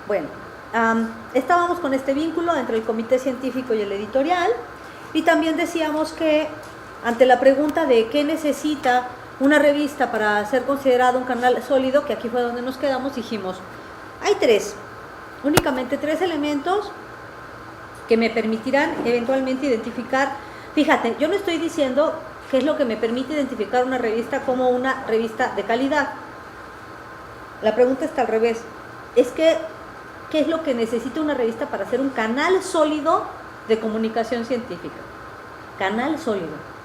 Bueno, estábamos con este vínculo entre el comité científico y el editorial, y también decíamos que ante la pregunta de qué necesita una revista para ser considerada un canal sólido, que aquí fue donde nos quedamos, dijimos, hay únicamente tres elementos que me permitirán eventualmente identificar. Fíjate, yo no estoy diciendo qué es lo que me permite identificar una revista como una revista de calidad. La pregunta está al revés. Es que, ¿qué es lo que necesita una revista para ser un canal sólido de comunicación científica? Canal sólido.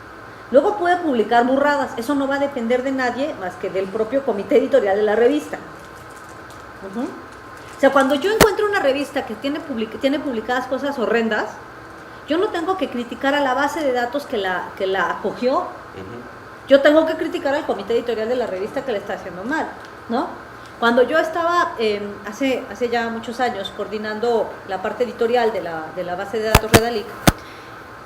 Luego puede publicar burradas, eso no va a depender de nadie más que del propio comité editorial de la revista. O sea, cuando yo encuentro una revista que tiene publicadas cosas horrendas, yo no tengo que criticar a la base de datos que la acogió. Yo tengo que criticar al comité editorial de la revista que la está haciendo mal, ¿no? Cuando yo estaba hace ya muchos años coordinando la parte editorial de la base de datos Redalic,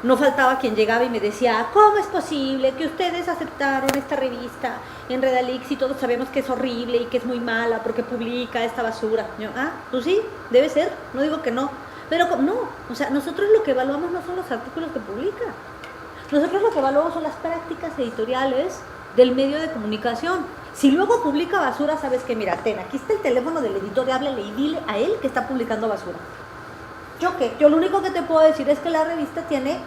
no faltaba quien llegaba y me decía, ¿cómo es posible que ustedes aceptaron esta revista en Redalic si todos sabemos que es horrible y que es muy mala porque publica esta basura? Yo, pues sí, debe ser, no digo que no, pero no, o sea, nosotros lo que evaluamos no son los artículos que publica, nosotros lo que evaluamos son las prácticas editoriales del medio de comunicación. Si luego publica basura, sabes que, mira, aquí está el teléfono del editor, háblale y dile a él que está publicando basura. ¿Yo qué? Yo lo único que te puedo decir es que la revista tiene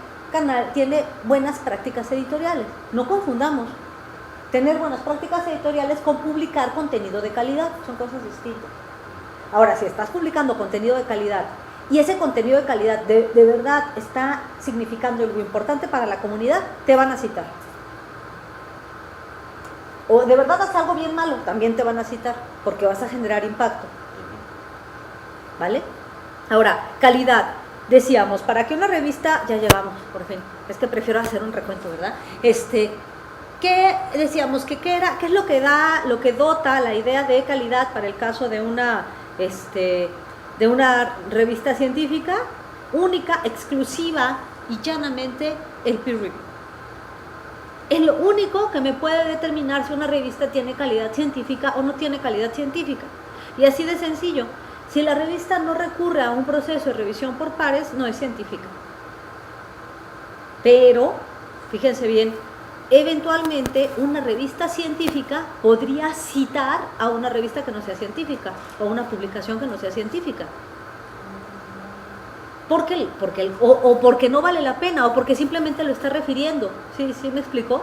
buenas prácticas editoriales. No confundamos tener buenas prácticas editoriales con publicar contenido de calidad, son cosas distintas. Ahora, si estás publicando contenido de calidad y ese contenido de calidad de verdad está significando algo importante para la comunidad, te van a citar. O de verdad haces algo bien malo, también te van a citar, porque vas a generar impacto. ¿Vale? Ahora, calidad. Decíamos, para que una revista, ya llegamos, por fin, es que prefiero hacer un recuento, ¿verdad? ¿Qué decíamos? ¿Qué es lo que da, lo que dota la idea de calidad para el caso de una revista científica? Única, exclusiva y llanamente el peer review. Es lo único que me puede determinar si una revista tiene calidad científica o no tiene calidad científica. Y así de sencillo. Si la revista no recurre a un proceso de revisión por pares, no es científica. Pero, fíjense bien, eventualmente una revista científica podría citar a una revista que no sea científica o una publicación que no sea científica. ¿Por qué? O porque no vale la pena o porque simplemente lo está refiriendo. ¿Sí me explicó?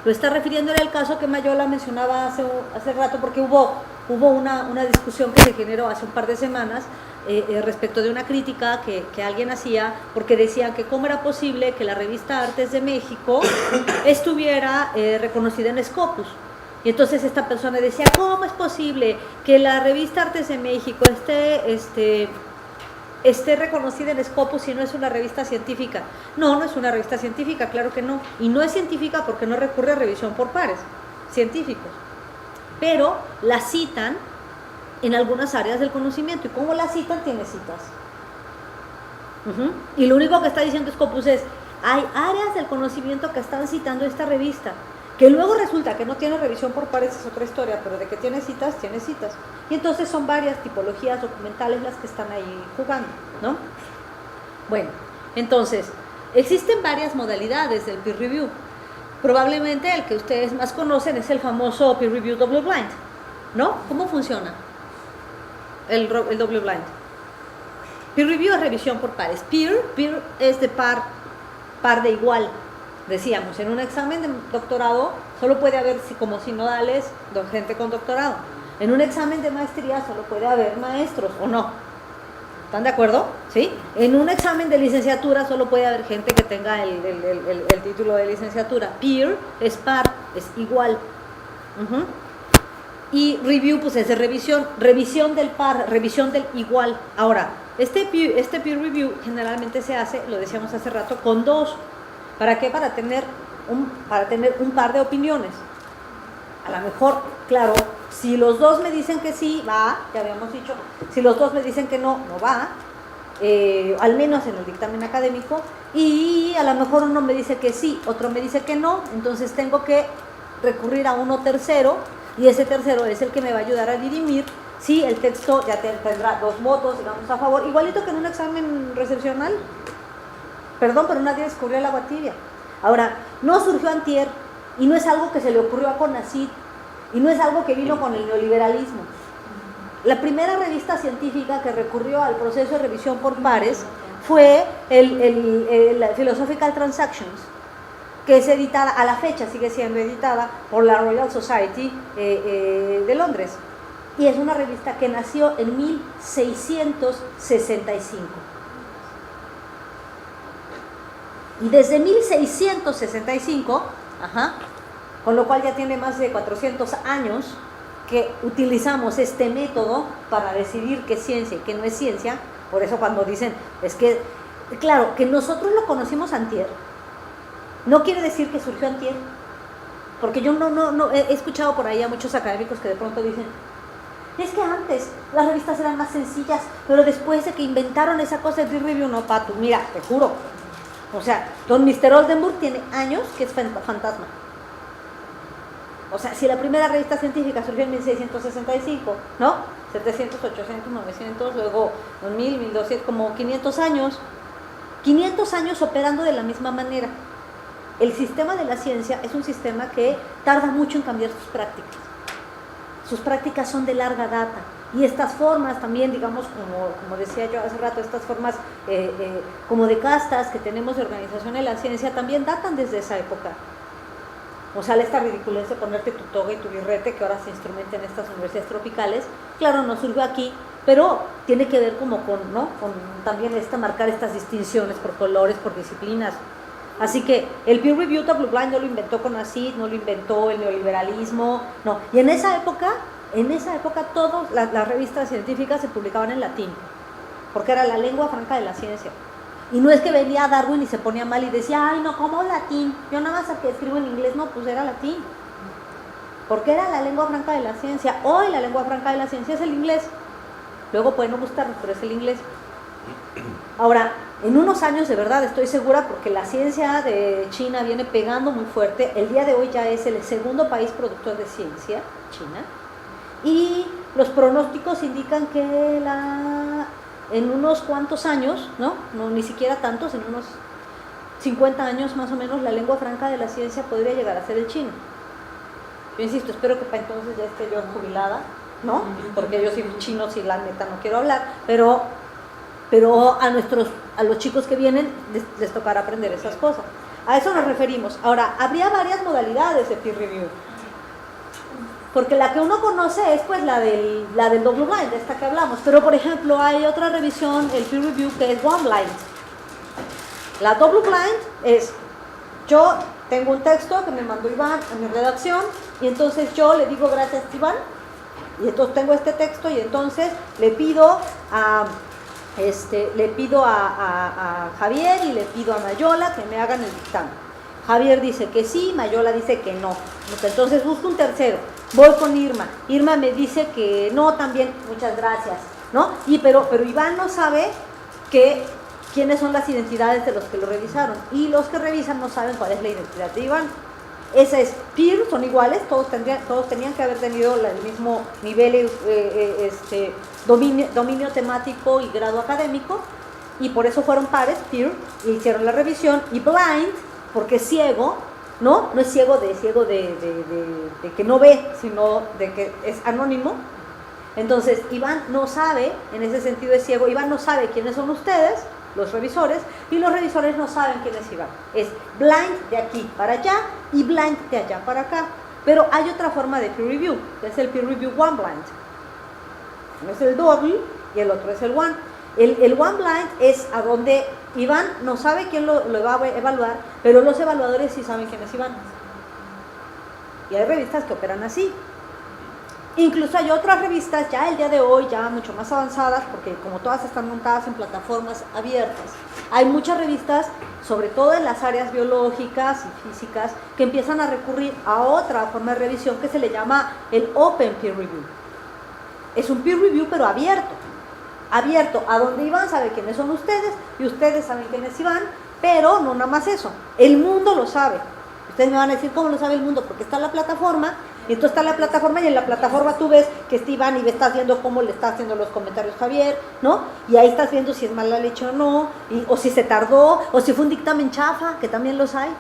Lo está refiriendo, era el caso que Mayola mencionaba hace rato, porque hubo una discusión que se generó hace un par de semanas respecto de una crítica que alguien hacía, porque decían que cómo era posible que la revista Artes de México estuviera reconocida en Scopus. Y entonces esta persona decía, ¿cómo es posible que la revista Artes de México esté reconocida en Scopus si no es una revista científica? No es una revista científica, claro que no. Y no es científica porque no recurre a revisión por pares científicos. Pero la citan en algunas áreas del conocimiento. ¿Y cómo la citan? Tiene citas. Y lo único que está diciendo Scopus es, hay áreas del conocimiento que están citando esta revista, que luego resulta que no tiene revisión por pares, es otra historia, pero de que tiene citas, tiene citas. Y entonces son varias tipologías documentales las que están ahí jugando, ¿no? Bueno, entonces, existen varias modalidades del peer review. Probablemente el que ustedes más conocen es el famoso peer review double blind, ¿no? ¿Cómo funciona el double blind? Peer review es revisión por pares. Peer es de par de igual. Decíamos, en un examen de doctorado solo puede haber como sinodales gente con doctorado. En un examen de maestría solo puede haber maestros, ¿o no? ¿Están de acuerdo? ¿Sí? En un examen de licenciatura solo puede haber gente que tenga el título de licenciatura. Peer es par, es igual. Y review, pues es de revisión del par, revisión del igual. Ahora, este peer review generalmente se hace, lo decíamos hace rato, con dos. ¿Para qué? Para tener un par de opiniones. A lo mejor, claro, si los dos me dicen que sí, va, ya habíamos dicho. Si los dos me dicen que no, no va, al menos en el dictamen académico. Y a lo mejor uno me dice que sí, otro me dice que no, entonces tengo que recurrir a uno tercero, y ese tercero es el que me va a ayudar a dirimir sí, el texto ya tendrá 2 votos, digamos, a favor, igualito que en un examen recepcional. Perdón, pero nadie descubrió el agua tibia. Ahora, no surgió antier, y no es algo que se le ocurrió a CONACYT, y no es algo que vino con el neoliberalismo. La primera revista científica que recurrió al proceso de revisión por pares fue el Philosophical Transactions, que es editada, a la fecha sigue siendo editada por la Royal Society de Londres, y es una revista que nació en 1665. Y desde 1665, con lo cual ya tiene más de 400 años que utilizamos este método para decidir qué es ciencia y qué no es ciencia. Por eso cuando dicen, es que, claro, que nosotros lo conocimos antier, no quiere decir que surgió antier, porque yo no he escuchado por ahí a muchos académicos que de pronto dicen, es que antes las revistas eran más sencillas, pero después de que inventaron esa cosa de peer review, no, Pato, mira, te juro, o sea, don Mr. Oldenburg tiene años que es fantasma. O sea, si la primera revista científica surgió en 1665, ¿no? 700, 800, 900, luego 2000, 1200, como 500 años. 500 años operando de la misma manera. El sistema de la ciencia es un sistema que tarda mucho en cambiar sus prácticas. Sus prácticas son de larga data. Y estas formas también, digamos, como decía yo hace rato, estas formas como de castas que tenemos de organización en la ciencia también datan desde esa época. O sea, esta ridiculez de ponerte tu toga y tu birrete que ahora se instrumenta en estas universidades tropicales, claro, no surgió aquí, pero tiene que ver como con también marcar estas distinciones por colores, por disciplinas. Así que el peer review double blind no lo inventó CONACYT, no lo inventó el neoliberalismo, no. Y en esa época todas las revistas científicas se publicaban en latín, porque era la lengua franca de la ciencia. Y no es que venía Darwin y se ponía mal y decía, ay no, ¿cómo latín? Yo nada más que escribo en inglés, no, pues era latín. Porque era la lengua franca de la ciencia. Hoy la lengua franca de la ciencia es el inglés. Luego pueden no gustarnos, pero es el inglés. Ahora, en unos años de verdad estoy segura, porque la ciencia de China viene pegando muy fuerte. El día de hoy ya es el segundo país productor de ciencia, China. Y los pronósticos indican que en unos cuantos años, no, ni siquiera tantos, en unos 50 años más o menos, la lengua franca de la ciencia podría llegar a ser el chino. Yo insisto, espero que para entonces ya esté yo jubilada, ¿no? Porque yo soy chino, si la neta no quiero hablar, pero a los chicos que vienen les tocará aprender esas cosas. A eso nos referimos. Ahora, habría varias modalidades de peer review, porque la que uno conoce es pues la del double blind, de esta que hablamos, pero por ejemplo hay otra revisión, el peer review, que es one blind. La double blind es, yo tengo un texto que me mandó Iván a mi redacción, y entonces yo le digo gracias Iván, y entonces tengo este texto, y entonces le pido a Javier y le pido a Mayola que me hagan el dictamen. Javier dice que sí, Mayola dice que no. Entonces busco un tercero, voy con Irma. Irma me dice que no también, muchas gracias, ¿no? Pero Iván no sabe quiénes son las identidades de los que lo revisaron. Y los que revisan no saben cuál es la identidad de Iván. Esa es peer, son iguales, todos tenían que haber tenido el mismo nivel, dominio temático y grado académico, y por eso fueron pares, peer, y hicieron la revisión. Y blind, porque es ciego, no es ciego de que no ve, sino de que es anónimo. Entonces Iván no sabe, en ese sentido es ciego, Iván no sabe quiénes son ustedes, los revisores, y los revisores no saben quién es Iván. Es blind de aquí para allá y blind de allá para acá. Pero hay otra forma de peer review, que es el peer review one blind. Uno es el double y el otro es el one. El one blind es a donde Iván no sabe quién lo va a evaluar, pero los evaluadores sí saben quién es Iván. Y hay revistas que operan así. Incluso hay otras revistas ya el día de hoy, ya mucho más avanzadas, porque como todas están montadas en plataformas abiertas, hay muchas revistas, sobre todo en las áreas biológicas y físicas, que empiezan a recurrir a otra forma de revisión que se le llama el Open Peer Review. Es un peer review pero abierto, a donde Iván sabe quiénes son ustedes y ustedes saben quién es Iván, pero no nada más eso, el mundo lo sabe. Ustedes me van a decir, ¿cómo lo sabe el mundo? Porque está en la plataforma, Y entonces está la plataforma y en la plataforma tú ves que está Iván y estás viendo cómo le está haciendo los comentarios Javier, ¿no? Y ahí estás viendo si es mala leche o no, o si se tardó, o si fue un dictamen chafa, que también los hay.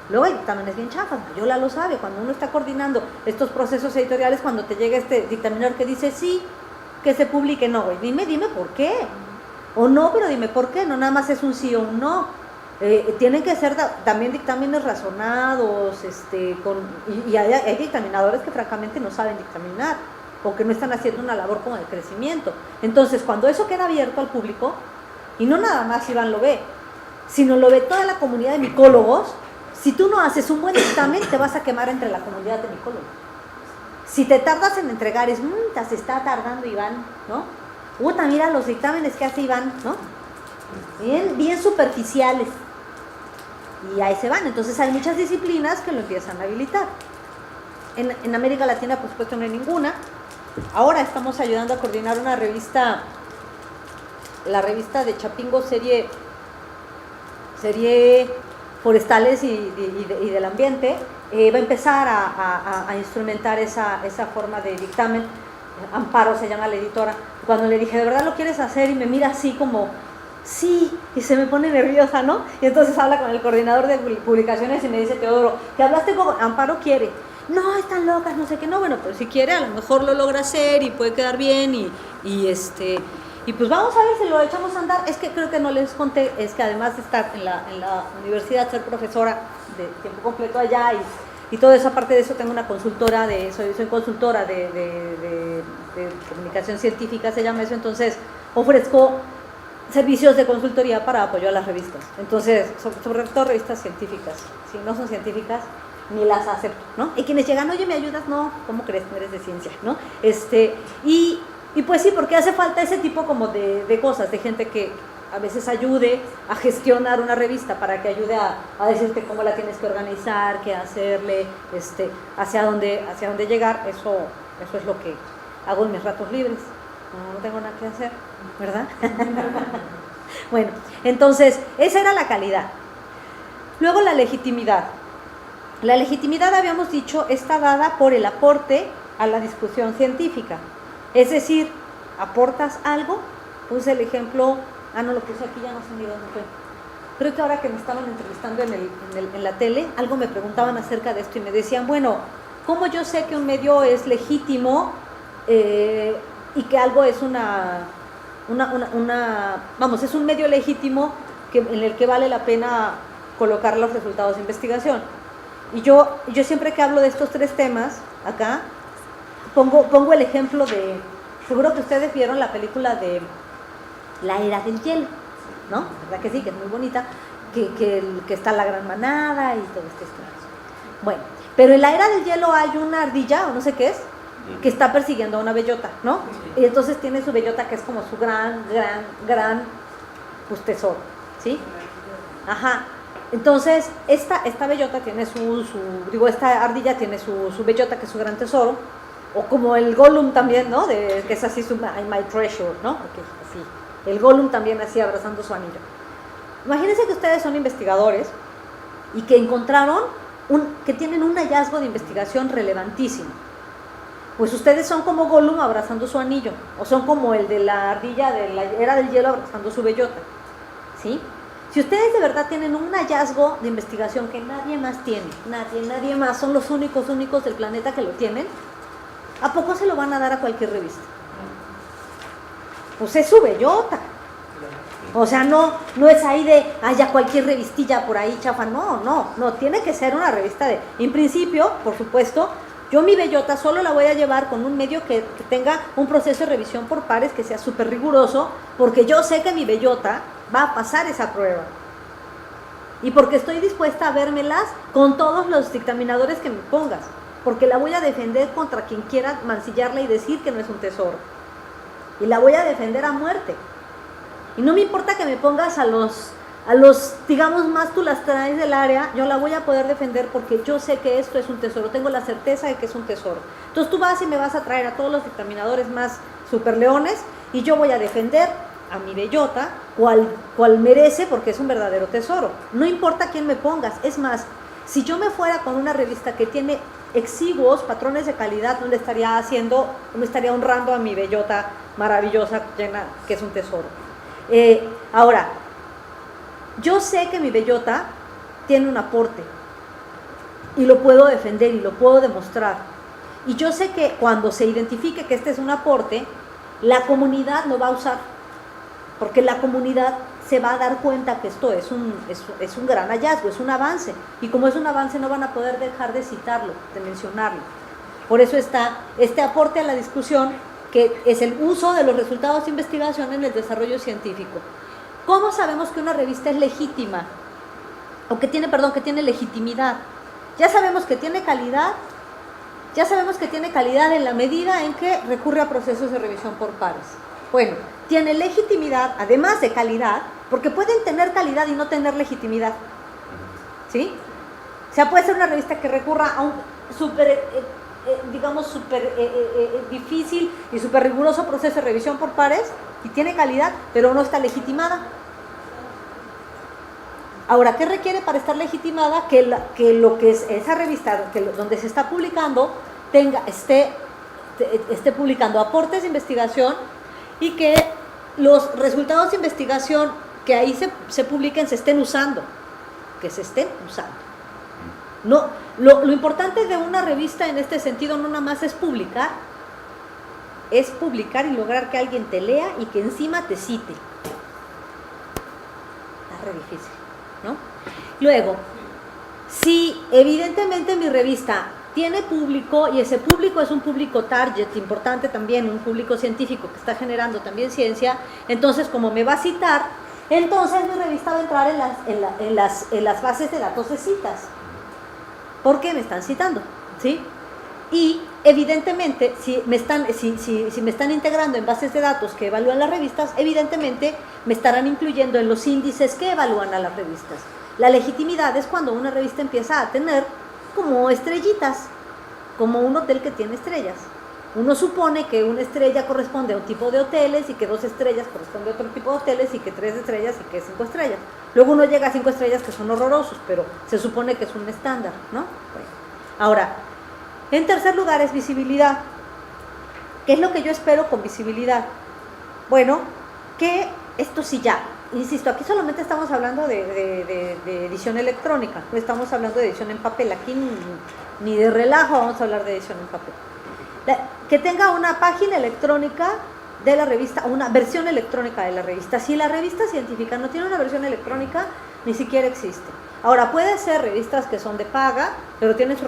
Luego hay dictámenes bien chafas, Yola lo sabe, cuando uno está coordinando estos procesos editoriales, cuando te llega este dictaminador que dice sí, que se publique, no, güey, dime por qué. O no, pero dime por qué, no nada más es un sí o un no. Tienen que ser también dictámenes razonados, y hay dictaminadores que francamente no saben dictaminar, o que no están haciendo una labor como de crecimiento. Entonces, cuando eso queda abierto al público, y no nada más Iván lo ve, sino lo ve toda la comunidad de micólogos, si tú no haces un buen dictamen, te vas a quemar entre la comunidad de micólogos. Si te tardas en entregar, se está tardando Iván, ¿no? Mira los dictámenes que hace Iván, ¿no? Bien superficiales. Y ahí se van. Entonces hay muchas disciplinas que lo empiezan a habilitar. En América Latina, por supuesto, no hay ninguna. Ahora estamos ayudando a coordinar una revista, la revista de Chapingo, serie forestales y del ambiente. Va a empezar a instrumentar esa forma de dictamen. Amparo se llama la editora. Cuando le dije, ¿de verdad lo quieres hacer? Y me mira así como, sí, y se me pone nerviosa, ¿no? Y entonces habla con el coordinador de publicaciones y me dice, Teodoro, ¿que hablaste con Amparo? Quiere. No, están locas, no sé qué, no, bueno, pero si quiere a lo mejor lo logra hacer y puede quedar bien y pues vamos a ver si lo echamos a andar. Es que creo que no les conté, es que además de estar en la universidad, ser profesora de tiempo completo allá y toda esa parte de eso, tengo una consultora, soy consultora de comunicación científica, se llama eso, entonces ofrezco servicios de consultoría para apoyo a las revistas. Entonces, sobre todo revistas científicas. Si no son científicas, ni las acepto, ¿no? Y quienes llegan, oye, ¿me ayudas? No, ¿cómo crees? No eres de ciencia, ¿no? Y pues sí, porque hace falta ese tipo como de cosas, de gente que a veces ayude a gestionar una revista, para que ayude a decirte cómo la tienes que organizar, qué hacerle, hacia dónde llegar. Eso es lo que hago en mis ratos libres. No tengo nada que hacer, ¿verdad? Bueno, entonces, esa era la calidad. Luego la legitimidad. La legitimidad, habíamos dicho, está dada por el aporte a la discusión científica. Es decir, aportas algo. Puse el ejemplo, no lo puse aquí, ya no sé ni dónde fue. Creo que ahora que me estaban entrevistando en la tele, algo me preguntaban acerca de esto y me decían, bueno, ¿cómo yo sé que un medio es legítimo y que algo es es un medio legítimo en el que vale la pena colocar los resultados de investigación? Y yo siempre que hablo de estos tres temas, acá, pongo el ejemplo de, seguro que ustedes vieron la película de La Era del Hielo, ¿no? ¿Verdad que sí? Que es muy bonita, que está la gran manada y todo esto. Bueno, pero en La Era del Hielo hay una ardilla, o no sé qué es, que está persiguiendo a una bellota, ¿no? Y entonces tiene su bellota, que es como su gran pues, tesoro, ¿sí? Ajá. Entonces, esta bellota tiene esta ardilla tiene su bellota, que es su gran tesoro, o como el Gollum también, ¿no? Que es así my treasure, ¿no? Porque es así. El Gollum también así abrazando su anillo. Imagínense que ustedes son investigadores y que encontraron que tienen un hallazgo de investigación relevantísimo. Pues ustedes son como Gollum abrazando su anillo, o son como el de la ardilla de La Era del Hielo abrazando su bellota, ¿sí? Si ustedes de verdad tienen un hallazgo de investigación que nadie más tiene, nadie más, son los únicos del planeta que lo tienen, ¿a poco se lo van a dar a cualquier revista? Pues es su bellota. O sea, no es ahí de, ya cualquier revistilla por ahí chafa, no, tiene que ser una revista en principio, por supuesto, yo mi bellota solo la voy a llevar con un medio que tenga un proceso de revisión por pares que sea súper riguroso, porque yo sé que mi bellota va a pasar esa prueba. Y porque estoy dispuesta a vérmelas con todos los dictaminadores que me pongas, porque la voy a defender contra quien quiera mancillarla y decir que no es un tesoro. Y la voy a defender a muerte. Y no me importa que me pongas a los, digamos, más tú las traes del área, yo la voy a poder defender porque yo sé que esto es un tesoro, tengo la certeza de que es un tesoro. Entonces tú vas y me vas a traer a todos los dictaminadores más superleones y yo voy a defender a mi bellota, cual merece, porque es un verdadero tesoro. No importa quién me pongas. Es más, si yo me fuera con una revista que tiene exiguos patrones de calidad, no le estaría haciendo, no estaría honrando a mi bellota maravillosa, llena, que es un tesoro. Ahora, yo sé que mi bellota tiene un aporte y lo puedo defender y lo puedo demostrar. Y yo sé que cuando se identifique que este es un aporte, la comunidad lo va a usar, porque la comunidad se va a dar cuenta que esto es un gran hallazgo, es un avance, y como es un avance no van a poder dejar de citarlo, de mencionarlo. Por eso está este aporte a la discusión, que es el uso de los resultados de investigación en el desarrollo científico. ¿Cómo sabemos que una revista es legítima? O que tiene legitimidad. Ya sabemos que tiene calidad, en la medida en que recurre a procesos de revisión por pares. Bueno, tiene legitimidad, además de calidad, porque pueden tener calidad y no tener legitimidad, ¿sí? O sea, puede ser una revista que recurra a un súper difícil y súper riguroso proceso de revisión por pares y tiene calidad, pero no está legitimada. Ahora, ¿qué requiere para estar legitimada? Que lo que es esa revista donde se está publicando esté publicando aportes de investigación y que los resultados de investigación que ahí se publiquen se estén usando, No, lo importante de una revista en este sentido no nada más es publicar y lograr que alguien te lea y que encima te cite. Está re difícil, ¿no? Luego, si evidentemente mi revista tiene público y ese público es un público target importante también, un público científico que está generando también ciencia, entonces como me va a citar, entonces mi revista va a entrar en las bases de datos de citas, porque me están citando, ¿sí? Y evidentemente si me están integrando en bases de datos que evalúan las revistas, evidentemente me estarán incluyendo en los índices que evalúan a las revistas. La legitimidad es cuando una revista empieza a tener como estrellitas, como un hotel que tiene estrellas. Uno supone que una estrella corresponde a un tipo de hoteles y que 2 estrellas corresponde a otro tipo de hoteles y que 3 estrellas y que 5 estrellas. Luego uno llega a 5 estrellas que son horrorosos, pero se supone que es un estándar, ¿no? Bueno. Ahora, en tercer lugar es visibilidad. ¿Qué es lo que yo espero con visibilidad? Bueno, que esto sí ya, insisto, aquí solamente estamos hablando de edición electrónica, no estamos hablando de edición en papel, aquí ni de relajo vamos a hablar de edición en papel. Que tenga una página electrónica de la revista, una versión electrónica de la revista. Si la revista científica no tiene una versión electrónica, ni siquiera existe. Ahora, puede ser revistas que son de paga, pero tienen su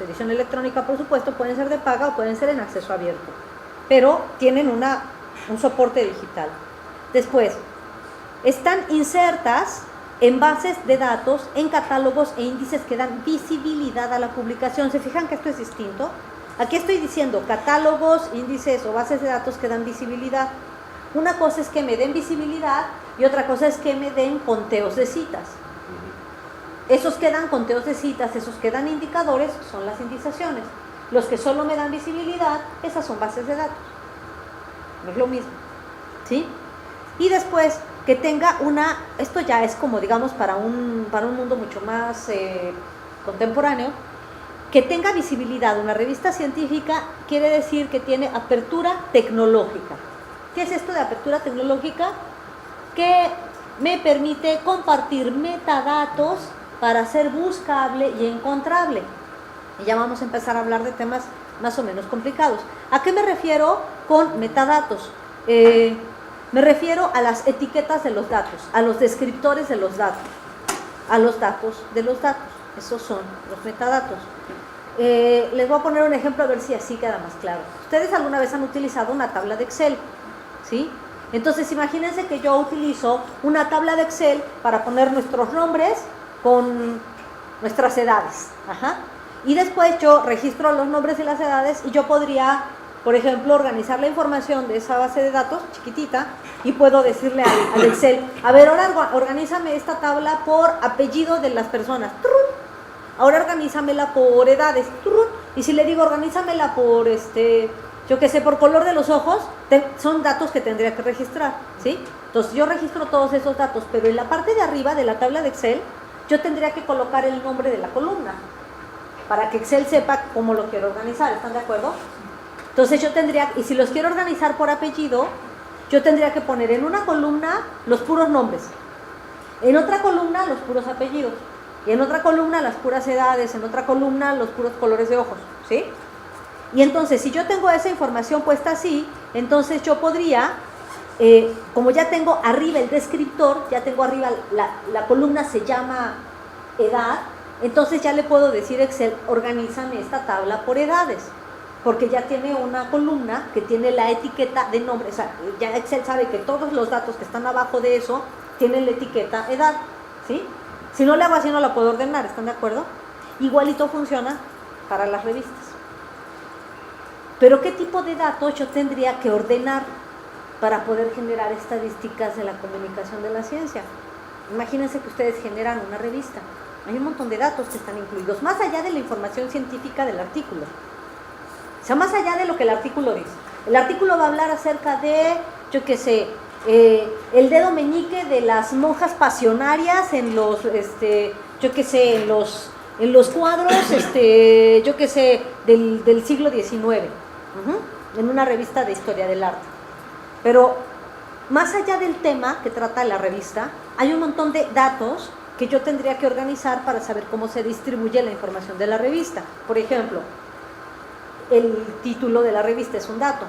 edición electrónica, por supuesto, pueden ser de paga o pueden ser en acceso abierto, pero tienen un soporte digital. Después, están insertas en bases de datos, en catálogos e índices que dan visibilidad a la publicación. ¿Se fijan que esto es distinto? Aquí estoy diciendo catálogos, índices o bases de datos que dan visibilidad. Una cosa es que me den visibilidad y otra cosa es que me den conteos de citas. Esos que dan conteos de citas, esos que dan indicadores, son las indizaciones. Los que solo me dan visibilidad, esas son bases de datos. No es lo mismo, ¿sí? Y después, que tenga esto ya es como digamos para un mundo mucho más contemporáneo, que tenga visibilidad. Una revista científica quiere decir que tiene apertura tecnológica. ¿Qué es esto de apertura tecnológica? Que me permite compartir metadatos para ser buscable y encontrable. Y ya vamos a empezar a hablar de temas más o menos complicados. ¿A qué me refiero con metadatos? Me refiero a las etiquetas de los datos, a los descriptores de los datos, a los datos de los datos. Esos son los metadatos. Les voy a poner un ejemplo a ver si así queda más claro. Ustedes alguna vez han utilizado una tabla de Excel, ¿sí? Entonces imagínense que yo utilizo una tabla de Excel para poner nuestros nombres con nuestras edades. Ajá. Y después yo registro los nombres y las edades y yo podría, por ejemplo, organizar la información de esa base de datos chiquitita y puedo decirle al Excel, a ver, ahora organízame esta tabla por apellido de las personas. Ahora organízamela por edades. Y si le digo organízamela por, yo qué sé, por color de los ojos, son datos que tendría que registrar, ¿sí? Entonces yo registro todos esos datos, pero en la parte de arriba de la tabla de Excel, yo tendría que colocar el nombre de la columna. para que Excel sepa cómo lo quiero organizar, ¿están de acuerdo? Entonces yo tendría, y si los quiero organizar por apellido, yo tendría que poner en una columna los puros nombres, en otra columna los puros apellidos, y en otra columna las puras edades, en otra columna los puros colores de ojos, ¿sí? Y entonces, si yo tengo esa información puesta así, entonces yo podría, como ya tengo arriba el descriptor, ya tengo arriba la columna se llama edad, entonces ya le puedo decir a Excel, organízame esta tabla por edades, porque ya tiene una columna que tiene la etiqueta de nombre, o sea, ya Excel sabe que todos los datos que están abajo de eso tienen la etiqueta edad, ¿sí? Si no le hago así no la puedo ordenar, ¿están de acuerdo? Igualito funciona para las revistas. Pero ¿qué tipo de datos yo tendría que ordenar para poder generar estadísticas de la comunicación de la ciencia? Imagínense que ustedes generan una revista. Hay un montón de datos que están incluidos, más allá de la información científica del artículo. O sea, más allá de lo que el artículo dice. El artículo va a hablar acerca de, yo qué sé, el dedo meñique de las monjas pasionarias en los, yo qué sé, en los cuadros, yo qué sé, del siglo XIX, en una revista de historia del arte. Pero más allá del tema que trata la revista, hay un montón de datos que yo tendría que organizar para saber cómo se distribuye la información de la revista. Por ejemplo, el título de la revista es un dato,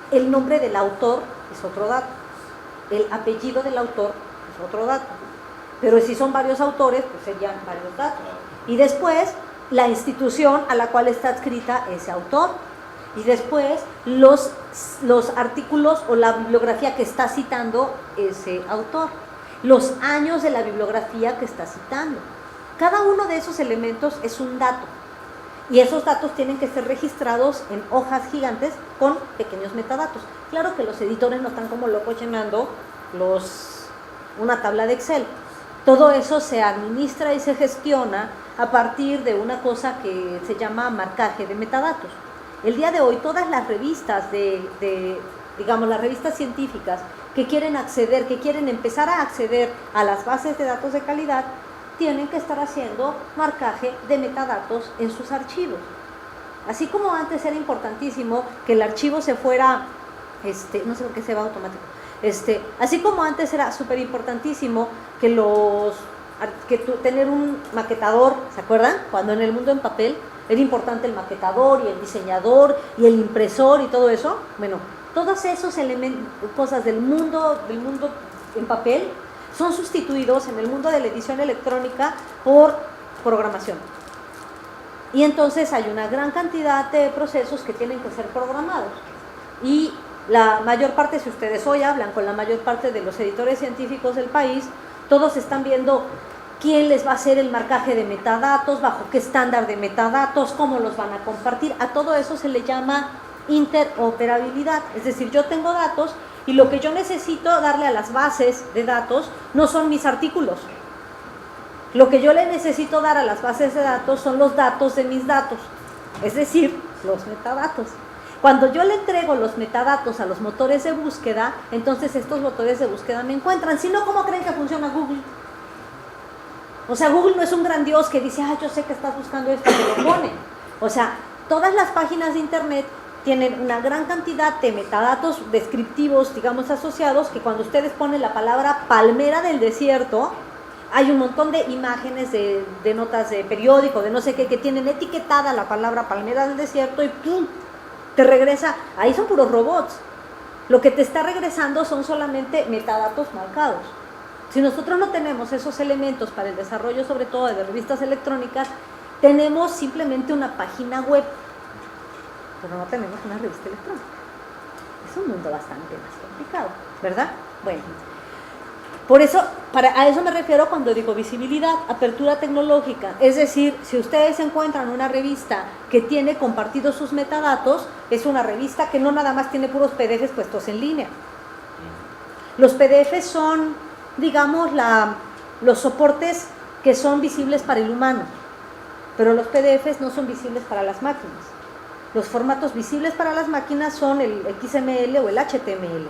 el nombre del autor es otro dato, el apellido del autor es otro dato, pero si son varios autores, pues serían varios datos. Y después, la institución a la cual está adscrita ese autor, y después los artículos o la bibliografía que está citando ese autor, los años de la bibliografía que está citando. Cada uno de esos elementos es un dato. Y esos datos tienen que ser registrados en hojas gigantes con pequeños metadatos. Claro que los editores no están como locos llenando una tabla de Excel. Todo eso se administra y se gestiona a partir de una cosa que se llama marcaje de metadatos. El día de hoy todas las revistas digamos, las revistas científicas que quieren acceder, que quieren empezar a acceder a las bases de datos de calidad, tienen que estar haciendo marcaje de metadatos en sus archivos. Así como antes era importantísimo que el archivo se fuera, no sé por qué se va automático, así como antes era súper importantísimo que tener un maquetador, ¿se acuerdan? Cuando en el mundo en papel era importante el maquetador y el diseñador y el impresor y todo eso. Bueno, todos esos elementos, cosas del mundo en papel, son sustituidos en el mundo de la edición electrónica por programación. Y entonces hay una gran cantidad de procesos que tienen que ser programados. Y la mayor parte, si ustedes hoy hablan con la mayor parte de los editores científicos del país, todos están viendo quién les va a hacer el marcaje de metadatos, bajo qué estándar de metadatos, cómo los van a compartir. A todo eso se le llama interoperabilidad. Es decir, yo tengo datos y lo que yo necesito darle a las bases de datos no son mis artículos. Lo que yo le necesito dar a las bases de datos son los datos de mis datos, es decir, los metadatos. Cuando yo le entrego los metadatos a los motores de búsqueda, entonces estos motores de búsqueda me encuentran. Si no, ¿cómo creen que funciona Google? O sea, Google no es un gran Dios que dice, yo sé que estás buscando esto, que lo pone. O sea, todas las páginas de internet tienen una gran cantidad de metadatos descriptivos, digamos, asociados, que cuando ustedes ponen la palabra palmera del desierto, hay un montón de imágenes de notas de periódico, de no sé qué, que tienen etiquetada la palabra palmera del desierto y ¡pum!, te regresa. Ahí son puros robots. Lo que te está regresando son solamente metadatos marcados. Si nosotros no tenemos esos elementos para el desarrollo, sobre todo de revistas electrónicas, tenemos simplemente una página web, pero no tenemos una revista electrónica. Es un mundo bastante más complicado, ¿verdad? Bueno, por eso, a eso me refiero cuando digo visibilidad, apertura tecnológica. Es decir, si ustedes encuentran una revista que tiene compartidos sus metadatos, es una revista que no nada más tiene puros PDFs puestos en línea. Los PDFs son, digamos, los soportes que son visibles para el humano, pero los PDFs no son visibles para las máquinas. Los formatos visibles para las máquinas son el XML o el HTML.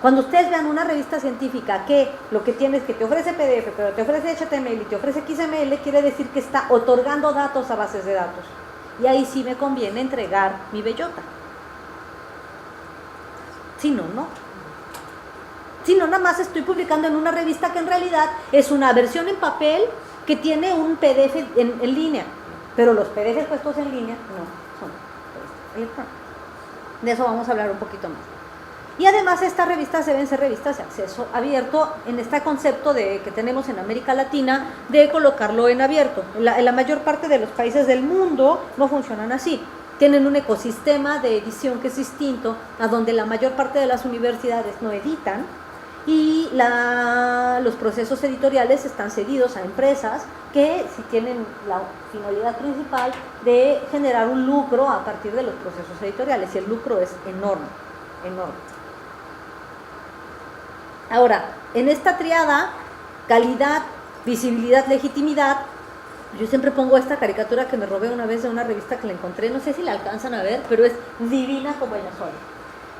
Cuando ustedes vean una revista científica que lo que tiene es que te ofrece PDF, pero te ofrece HTML y te ofrece XML, quiere decir que está otorgando datos a bases de datos. Y ahí sí me conviene entregar mi bellota. Si no, no. Si no, nada más estoy publicando en una revista que en realidad es una versión en papel que tiene un PDF en línea. Pero los PDFs puestos en línea no son electrónicos. De eso vamos a hablar un poquito más. Y además estas revistas deben ser revistas de acceso abierto en este concepto que tenemos en América Latina de colocarlo en abierto. En la mayor parte de los países del mundo no funcionan así. Tienen un ecosistema de edición que es distinto, a donde la mayor parte de las universidades no editan y los procesos editoriales están cedidos a empresas que sí tienen la finalidad principal de generar un lucro a partir de los procesos editoriales, y el lucro es enorme, enorme. Ahora, en esta triada, calidad, visibilidad, legitimidad, yo siempre pongo esta caricatura que me robé una vez de una revista que la encontré, no sé si la alcanzan a ver, pero es divina como ella sola.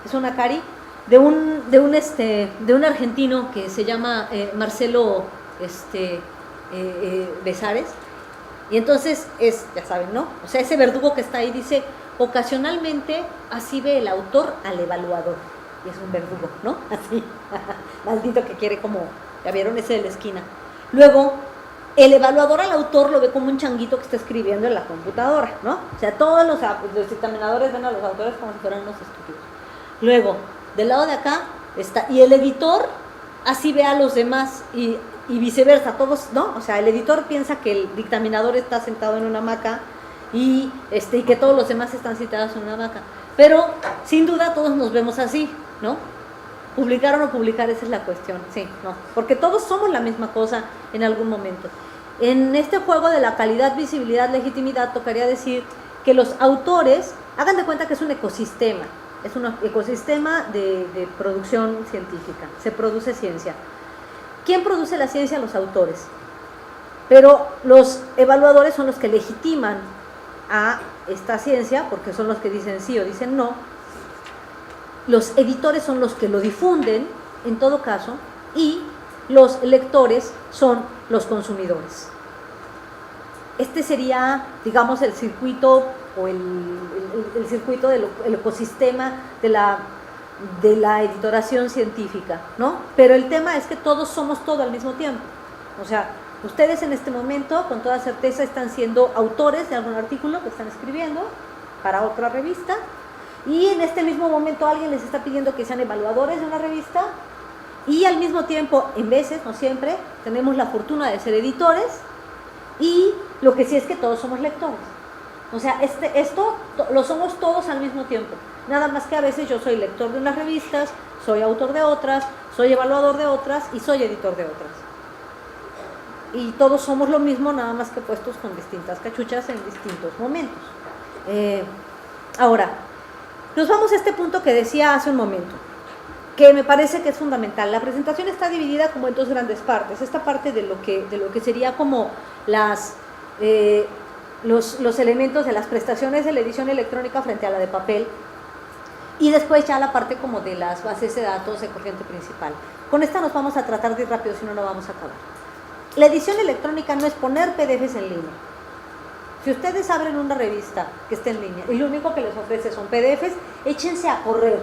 Es una cari de un argentino que se llama Marcelo Besares, y entonces ya saben, ¿no? O sea, ese verdugo que está ahí dice, ocasionalmente así ve el autor al evaluador. Y es un verdugo, ¿no? Así, maldito que quiere como, ya vieron ese de la esquina. Luego, el evaluador al autor lo ve como un changuito que está escribiendo en la computadora, ¿no? O sea, todos los dictaminadores ven a los autores como si fueran unos estúpidos. Luego, del lado de acá está, y el editor así ve a los demás y viceversa, todos, ¿no? O sea, el editor piensa que el dictaminador está sentado en una hamaca y que todos los demás están sentados en una hamaca. Pero, sin duda, todos nos vemos así, ¿no? Publicar o no publicar, esa es la cuestión, sí, no, porque todos somos la misma cosa en algún momento. En este juego de la calidad, visibilidad, legitimidad, tocaría decir que los autores, hagan de cuenta que es un ecosistema de producción científica, se produce ciencia. ¿Quién produce la ciencia? Los autores. Pero los evaluadores son los que legitiman a esta ciencia, porque son los que dicen sí o dicen no. Los editores son los que lo difunden, en todo caso, y los lectores son los consumidores. Este sería, digamos, el circuito o el circuito del ecosistema de la editoración científica, ¿no? Pero el tema es que todos somos todo al mismo tiempo. O sea, ustedes en este momento, con toda certeza, están siendo autores de algún artículo que están escribiendo para otra revista, y en este mismo momento alguien les está pidiendo que sean evaluadores de una revista, y al mismo tiempo, en veces, no siempre, tenemos la fortuna de ser editores, y lo que sí es que todos somos lectores. O sea, esto lo somos todos al mismo tiempo. Nada más que a veces yo soy lector de unas revistas, soy autor de otras, soy evaluador de otras y soy editor de otras. Y todos somos lo mismo, nada más que puestos con distintas cachuchas en distintos momentos. Ahora, nos vamos a este punto que decía hace un momento, que me parece que es fundamental. La presentación está dividida como en dos grandes partes. Esta parte de lo que sería como los elementos de las prestaciones de la edición electrónica frente a la de papel, y después ya la parte como de las bases de datos de corriente principal. Con esta nos vamos a tratar de ir rápido, si no, no vamos a acabar. La edición electrónica no es poner PDFs en línea. Si ustedes abren una revista que esté en línea y lo único que les ofrece son PDFs, échense a correr.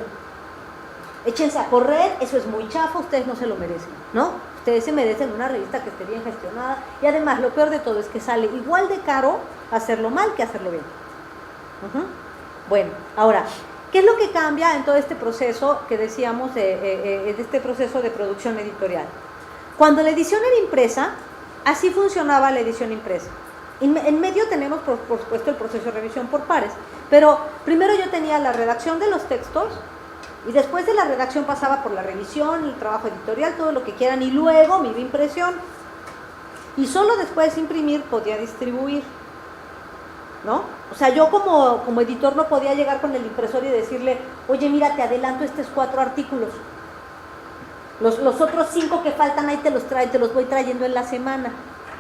Échense a correr, eso es muy chafa, ustedes no se lo merecen, ¿no? Ustedes se merecen una revista que esté bien gestionada, y además lo peor de todo es que sale igual de caro hacerlo mal que hacerlo bien. Bueno, ahora, ¿qué es lo que cambia en todo este proceso que decíamos, de este proceso de producción editorial? Cuando la edición era impresa, así funcionaba la edición impresa. En medio tenemos, por supuesto, el proceso de revisión por pares, pero primero yo tenía la redacción de los textos, y después de la redacción pasaba por la revisión, el trabajo editorial, todo lo que quieran, y luego mi impresión. Y solo después de imprimir podía distribuir, ¿no? O sea, yo como editor no podía llegar con el impresor y decirle, oye, mira, te adelanto estos 4 artículos. Los otros 5 que faltan ahí te los voy trayendo en la semana.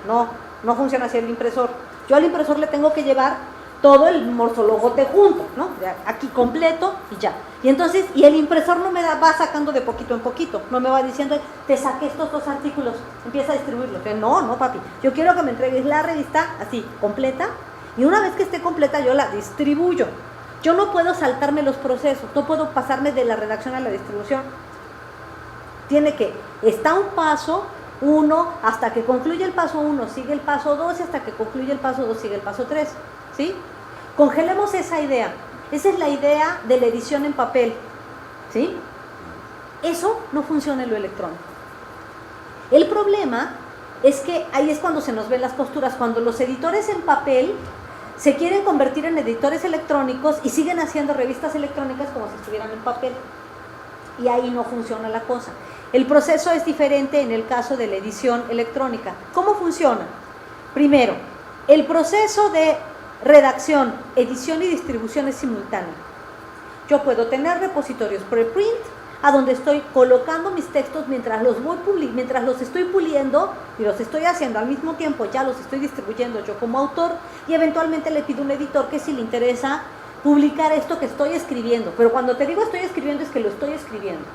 No funciona así el impresor. Yo al impresor le tengo que llevar todo el morsologote junto, ¿no? Aquí completo y ya. Y entonces, y el impresor no me va sacando de poquito en poquito, no me va diciendo, te saqué estos 2 artículos, empieza a distribuirlos. No, papi, yo quiero que me entregues la revista así, completa, y una vez que esté completa yo la distribuyo. Yo no puedo saltarme los procesos, no puedo pasarme de la redacción a la distribución. Está un paso 1, hasta que concluye el paso 1, sigue el paso 2, y hasta que concluye el paso 2, sigue el paso 3, ¿sí? Congelemos esa idea. Esa es la idea de la edición en papel, ¿sí? Eso no funciona en lo electrónico. El problema es que ahí es cuando se nos ven las posturas, cuando los editores en papel se quieren convertir en editores electrónicos y siguen haciendo revistas electrónicas como si estuvieran en papel. Y ahí no funciona la cosa. El proceso es diferente en el caso de la edición electrónica. ¿Cómo funciona? Primero, el proceso de redacción, edición y distribución es simultáneo. Yo puedo tener repositorios preprint a donde estoy colocando mis textos mientras los estoy puliendo y los estoy haciendo al mismo tiempo, ya los estoy distribuyendo yo como autor, y eventualmente le pido a un editor que si le interesa publicar esto que estoy escribiendo. Pero cuando te digo estoy escribiendo es que lo estoy escribiendo.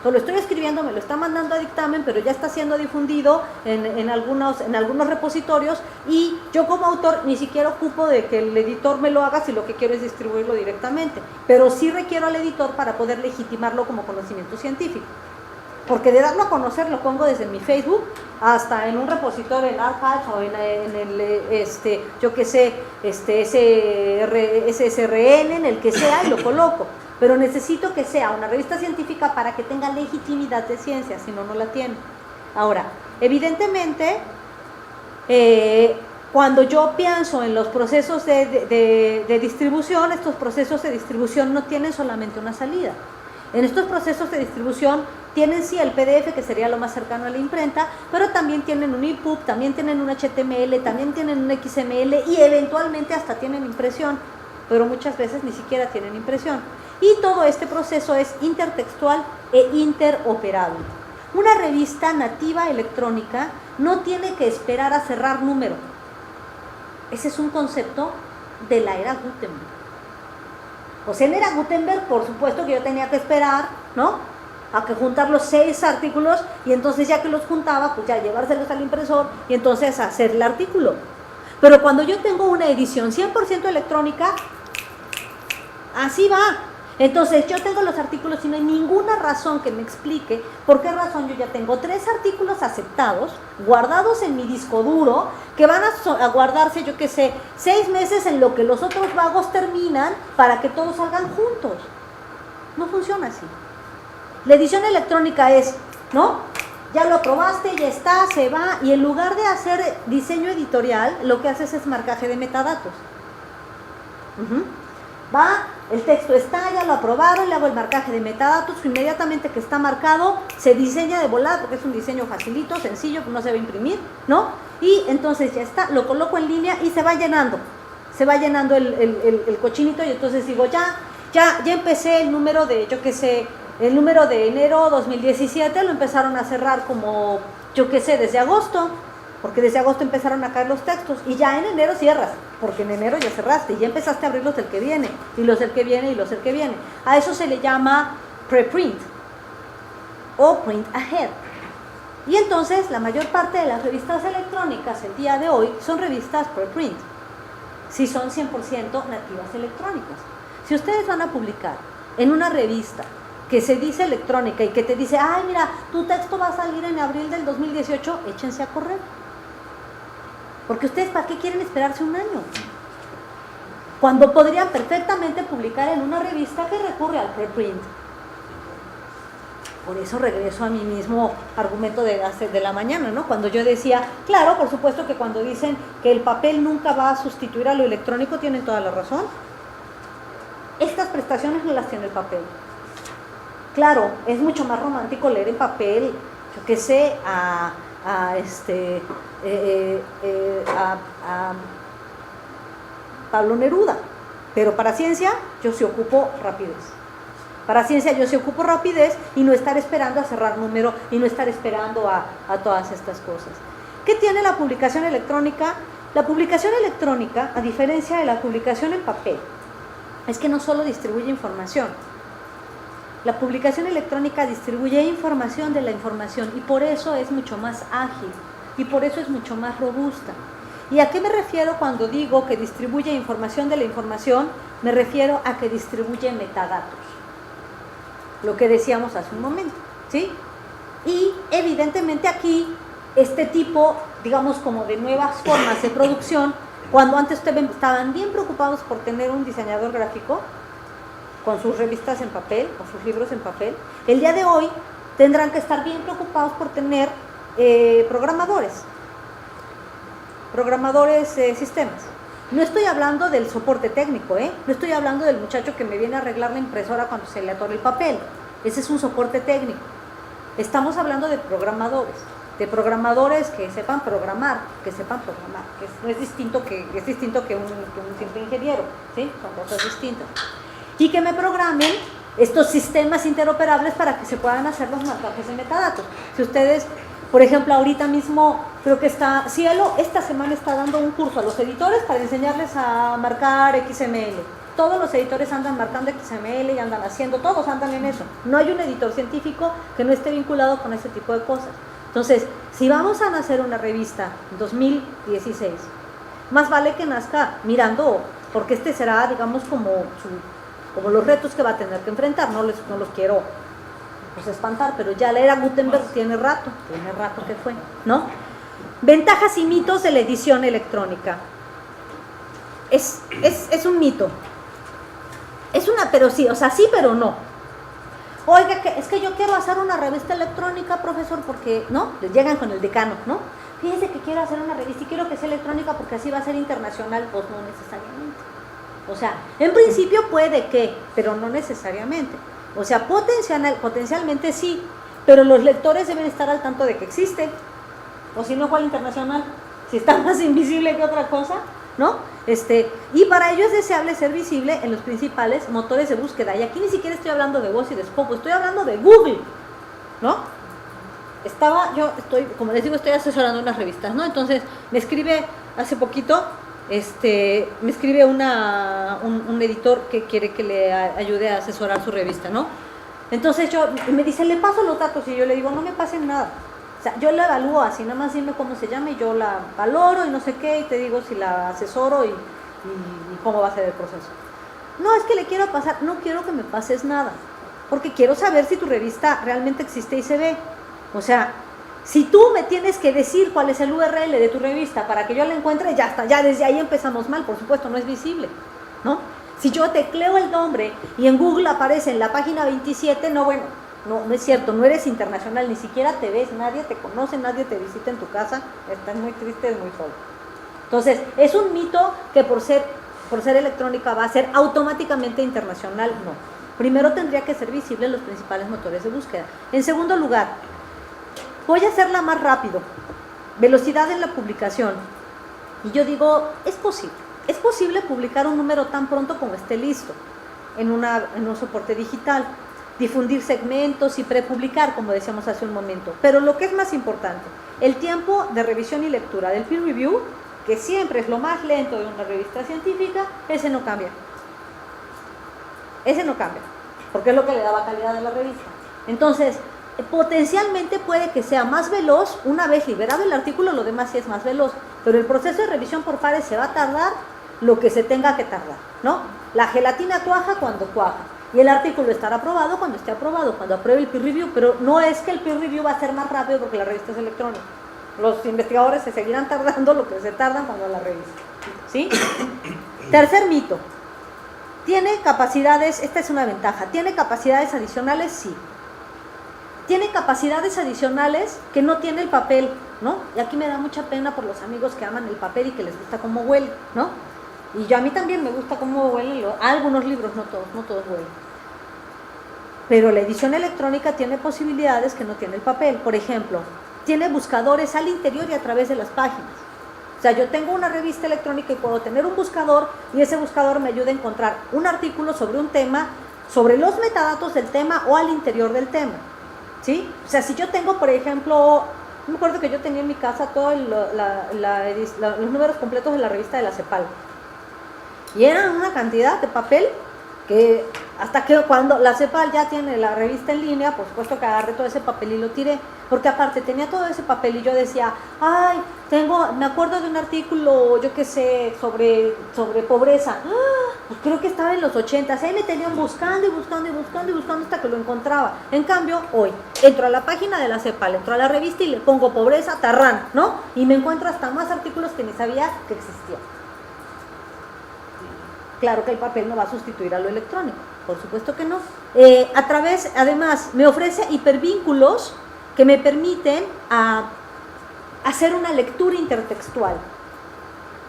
Lo estoy escribiendo, me lo está mandando a dictamen, pero ya está siendo difundido en algunos repositorios, y yo como autor ni siquiera ocupo de que el editor me lo haga si lo que quiero es distribuirlo directamente, pero sí requiero al editor para poder legitimarlo como conocimiento científico, porque de darlo a conocer lo pongo desde mi Facebook hasta en un repositorio en Archive o en el SSRN, en el que sea, y lo coloco. Pero necesito que sea una revista científica para que tenga legitimidad de ciencia, si no, no la tiene. Ahora, evidentemente, cuando yo pienso en los procesos de distribución, estos procesos de distribución no tienen solamente una salida. En estos procesos de distribución tienen sí el PDF, que sería lo más cercano a la imprenta, pero también tienen un EPUB, también tienen un HTML, también tienen un XML y eventualmente hasta tienen impresión, pero muchas veces ni siquiera tienen impresión. Y todo este proceso es intertextual e interoperable. Una revista nativa electrónica no tiene que esperar a cerrar número. Ese es un concepto de la era Gutenberg. Pues en era Gutenberg, por supuesto que yo tenía que esperar, ¿no?, a que juntar los 6 artículos, y entonces ya que los juntaba, pues ya llevárselos al impresor y entonces hacer el artículo. Pero cuando yo tengo una edición 100% electrónica, así va. Entonces yo tengo los artículos y no hay ninguna razón que me explique por qué razón yo ya tengo 3 artículos aceptados, guardados en mi disco duro, que van a guardarse, yo qué sé, 6 meses en lo que los otros vagos terminan para que todos salgan juntos. No funciona así. La edición electrónica es, ¿no?, ya lo aprobaste, ya está, se va, y en lugar de hacer diseño editorial, lo que haces es marcaje de metadatos. Va, el texto está, ya lo aprobaron, le hago el marcaje de metadatos, inmediatamente que está marcado, se diseña de volada, porque es un diseño facilito, sencillo, no se va a imprimir, ¿no? Y entonces ya está, lo coloco en línea y se va llenando el cochinito, y entonces digo, ya empecé el número de, yo qué sé, el número de enero 2017, lo empezaron a cerrar como, yo qué sé, desde agosto, porque desde agosto empezaron a caer los textos, y ya en enero cierras, porque en enero ya cerraste, y ya empezaste a abrir los del que viene, y los del que viene, y los del que viene. A eso se le llama preprint, o print ahead. Y entonces la mayor parte de las revistas electrónicas el día de hoy son revistas preprint, si son 100% nativas electrónicas. Si ustedes van a publicar en una revista que se dice electrónica y que te dice, ay, mira, tu texto va a salir en abril del 2018, échense a correr. Porque ustedes, ¿para qué quieren esperarse un año? Cuando podrían perfectamente publicar en una revista que recurre al preprint. Por eso regreso a mi mismo argumento de la mañana, ¿no? Cuando yo decía, claro, por supuesto que cuando dicen que el papel nunca va a sustituir a lo electrónico, tienen toda la razón. Estas prestaciones no las tiene el papel. Claro, es mucho más romántico leer en papel, yo qué sé, a Pablo Neruda, pero para ciencia yo sí ocupo rapidez. Para ciencia yo sí ocupo rapidez y no estar esperando a cerrar número y no estar esperando a todas estas cosas. ¿Qué tiene la publicación electrónica? La publicación electrónica, a diferencia de la publicación en papel, es que no solo distribuye información. La publicación electrónica distribuye información de la información y por eso es mucho más ágil y por eso es mucho más robusta. ¿Y a qué me refiero cuando digo que distribuye información de la información? Me refiero a que distribuye metadatos, lo que decíamos hace un momento, ¿sí? Y evidentemente aquí, este tipo, digamos, como de nuevas formas de producción, cuando antes ustedes estaban bien preocupados por tener un diseñador gráfico, con sus revistas en papel, con sus libros en papel, el día de hoy tendrán que estar bien preocupados por tener programadores sistemas. No estoy hablando del soporte técnico, no estoy hablando del muchacho que me viene a arreglar la impresora cuando se le atora el papel. Ese es un soporte técnico. Estamos hablando de programadores que sepan programar, que es distinto que un simple ingeniero, ¿sí? Son cosas distintas. Y que me programen estos sistemas interoperables para que se puedan hacer los marcajes de metadatos. Si ustedes, por ejemplo, ahorita mismo creo que Cielo esta semana está dando un curso a los editores para enseñarles a marcar XML. Todos los editores andan marcando XML y andan haciendo, todos andan en eso. No hay un editor científico que no esté vinculado con ese tipo de cosas. Entonces, si vamos a nacer una revista en 2016, más vale que nazca mirando, porque este será, digamos, como los retos que va a tener que enfrentar. No los quiero espantar, pero ya la era Gutenberg tiene rato que fue, ¿no? Ventajas y mitos de la edición electrónica. Es un mito. Pero sí, sí, pero no. Oiga, es que yo quiero hacer una revista electrónica, profesor, porque, ¿no? Les llegan con el decano, ¿no? Fíjese que quiero hacer una revista y quiero que sea electrónica porque así va a ser internacional. Pues no necesariamente. En principio puede que, pero no necesariamente. Potencialmente sí, pero los lectores deben estar al tanto de que existe. O si no, ¿cuál internacional? Si está más invisible que otra cosa, ¿no? Y para ello es deseable ser visible en los principales motores de búsqueda. Y aquí ni siquiera estoy hablando de Voz y de Scopus, estoy hablando de Google, ¿no? Como les digo, estoy asesorando unas revistas, ¿no? Entonces, me escribe hace poquito, me escribe un editor que quiere que le ayude a asesorar su revista, ¿no? Entonces me dice, le paso los datos, y yo le digo, no me pasen nada. Yo la evalúo así, nada más dime cómo se llama y yo la valoro y no sé qué, y te digo si la asesoro y cómo va a ser el proceso. No, es que le quiero pasar, no quiero que me pases nada, porque quiero saber si tu revista realmente existe y se ve. Si tú me tienes que decir cuál es el URL de tu revista para que yo la encuentre, ya está, ya desde ahí empezamos mal, por supuesto, no es visible, ¿no? Si yo tecleo el nombre y en Google aparece en la página 27, no es cierto, no eres internacional, ni siquiera te ves, nadie te conoce, nadie te visita en tu casa, estás muy triste, es muy solo. Entonces, es un mito que por ser electrónica va a ser automáticamente internacional, no. Primero tendría que ser visible en los principales motores de búsqueda. En segundo lugar, voy a hacerla más rápido, velocidad en la publicación. Y yo digo, es posible publicar un número tan pronto como esté listo en un soporte digital. Difundir segmentos y prepublicar, como decíamos hace un momento. Pero lo que es más importante, el tiempo de revisión y lectura del peer review, que siempre es lo más lento de una revista científica, ese no cambia, porque es lo que le daba calidad a la revista. Entonces, potencialmente puede que sea más veloz, una vez liberado el artículo, lo demás sí es más veloz, pero el proceso de revisión por pares se va a tardar lo que se tenga que tardar, ¿no? La gelatina cuaja cuando cuaja. Y el artículo estará aprobado cuando esté aprobado, cuando apruebe el peer review, pero no es que el peer review va a ser más rápido porque la revista es electrónica. Los investigadores se seguirán tardando lo que se tardan cuando la revista, ¿sí? Tercer mito. ¿Tiene capacidades? Esta es una ventaja. ¿Tiene capacidades adicionales? Sí. Tiene capacidades adicionales que no tiene el papel, ¿no? Y aquí me da mucha pena por los amigos que aman el papel y que les gusta cómo huele, ¿no? Y a mí también me gusta cómo huelen algunos libros, no todos huelen. Pero la edición electrónica tiene posibilidades que no tiene el papel. Por ejemplo, tiene buscadores al interior y a través de las páginas. Yo tengo una revista electrónica y puedo tener un buscador y ese buscador me ayuda a encontrar un artículo sobre un tema, sobre los metadatos del tema o al interior del tema, ¿sí? Si yo tengo, por ejemplo, Yo me acuerdo que yo tenía en mi casa todos los números completos de la revista de la CEPAL. Y eran una cantidad de papel que hasta que cuando la CEPAL ya tiene la revista en línea, por supuesto que agarré todo ese papel y lo tiré, porque aparte tenía todo ese papel y yo decía, ay, me acuerdo de un artículo, yo qué sé, sobre pobreza, pues creo que estaba en los 80s, ahí me tenían buscando hasta que lo encontraba. En cambio, hoy, entro a la página de la CEPAL, entro a la revista y le pongo pobreza, tarrán, ¿no? Y me encuentro hasta más artículos que ni sabía que existían. Claro que el papel no va a sustituir a lo electrónico, por supuesto que no. Además, me ofrece hipervínculos que me permiten hacer una lectura intertextual.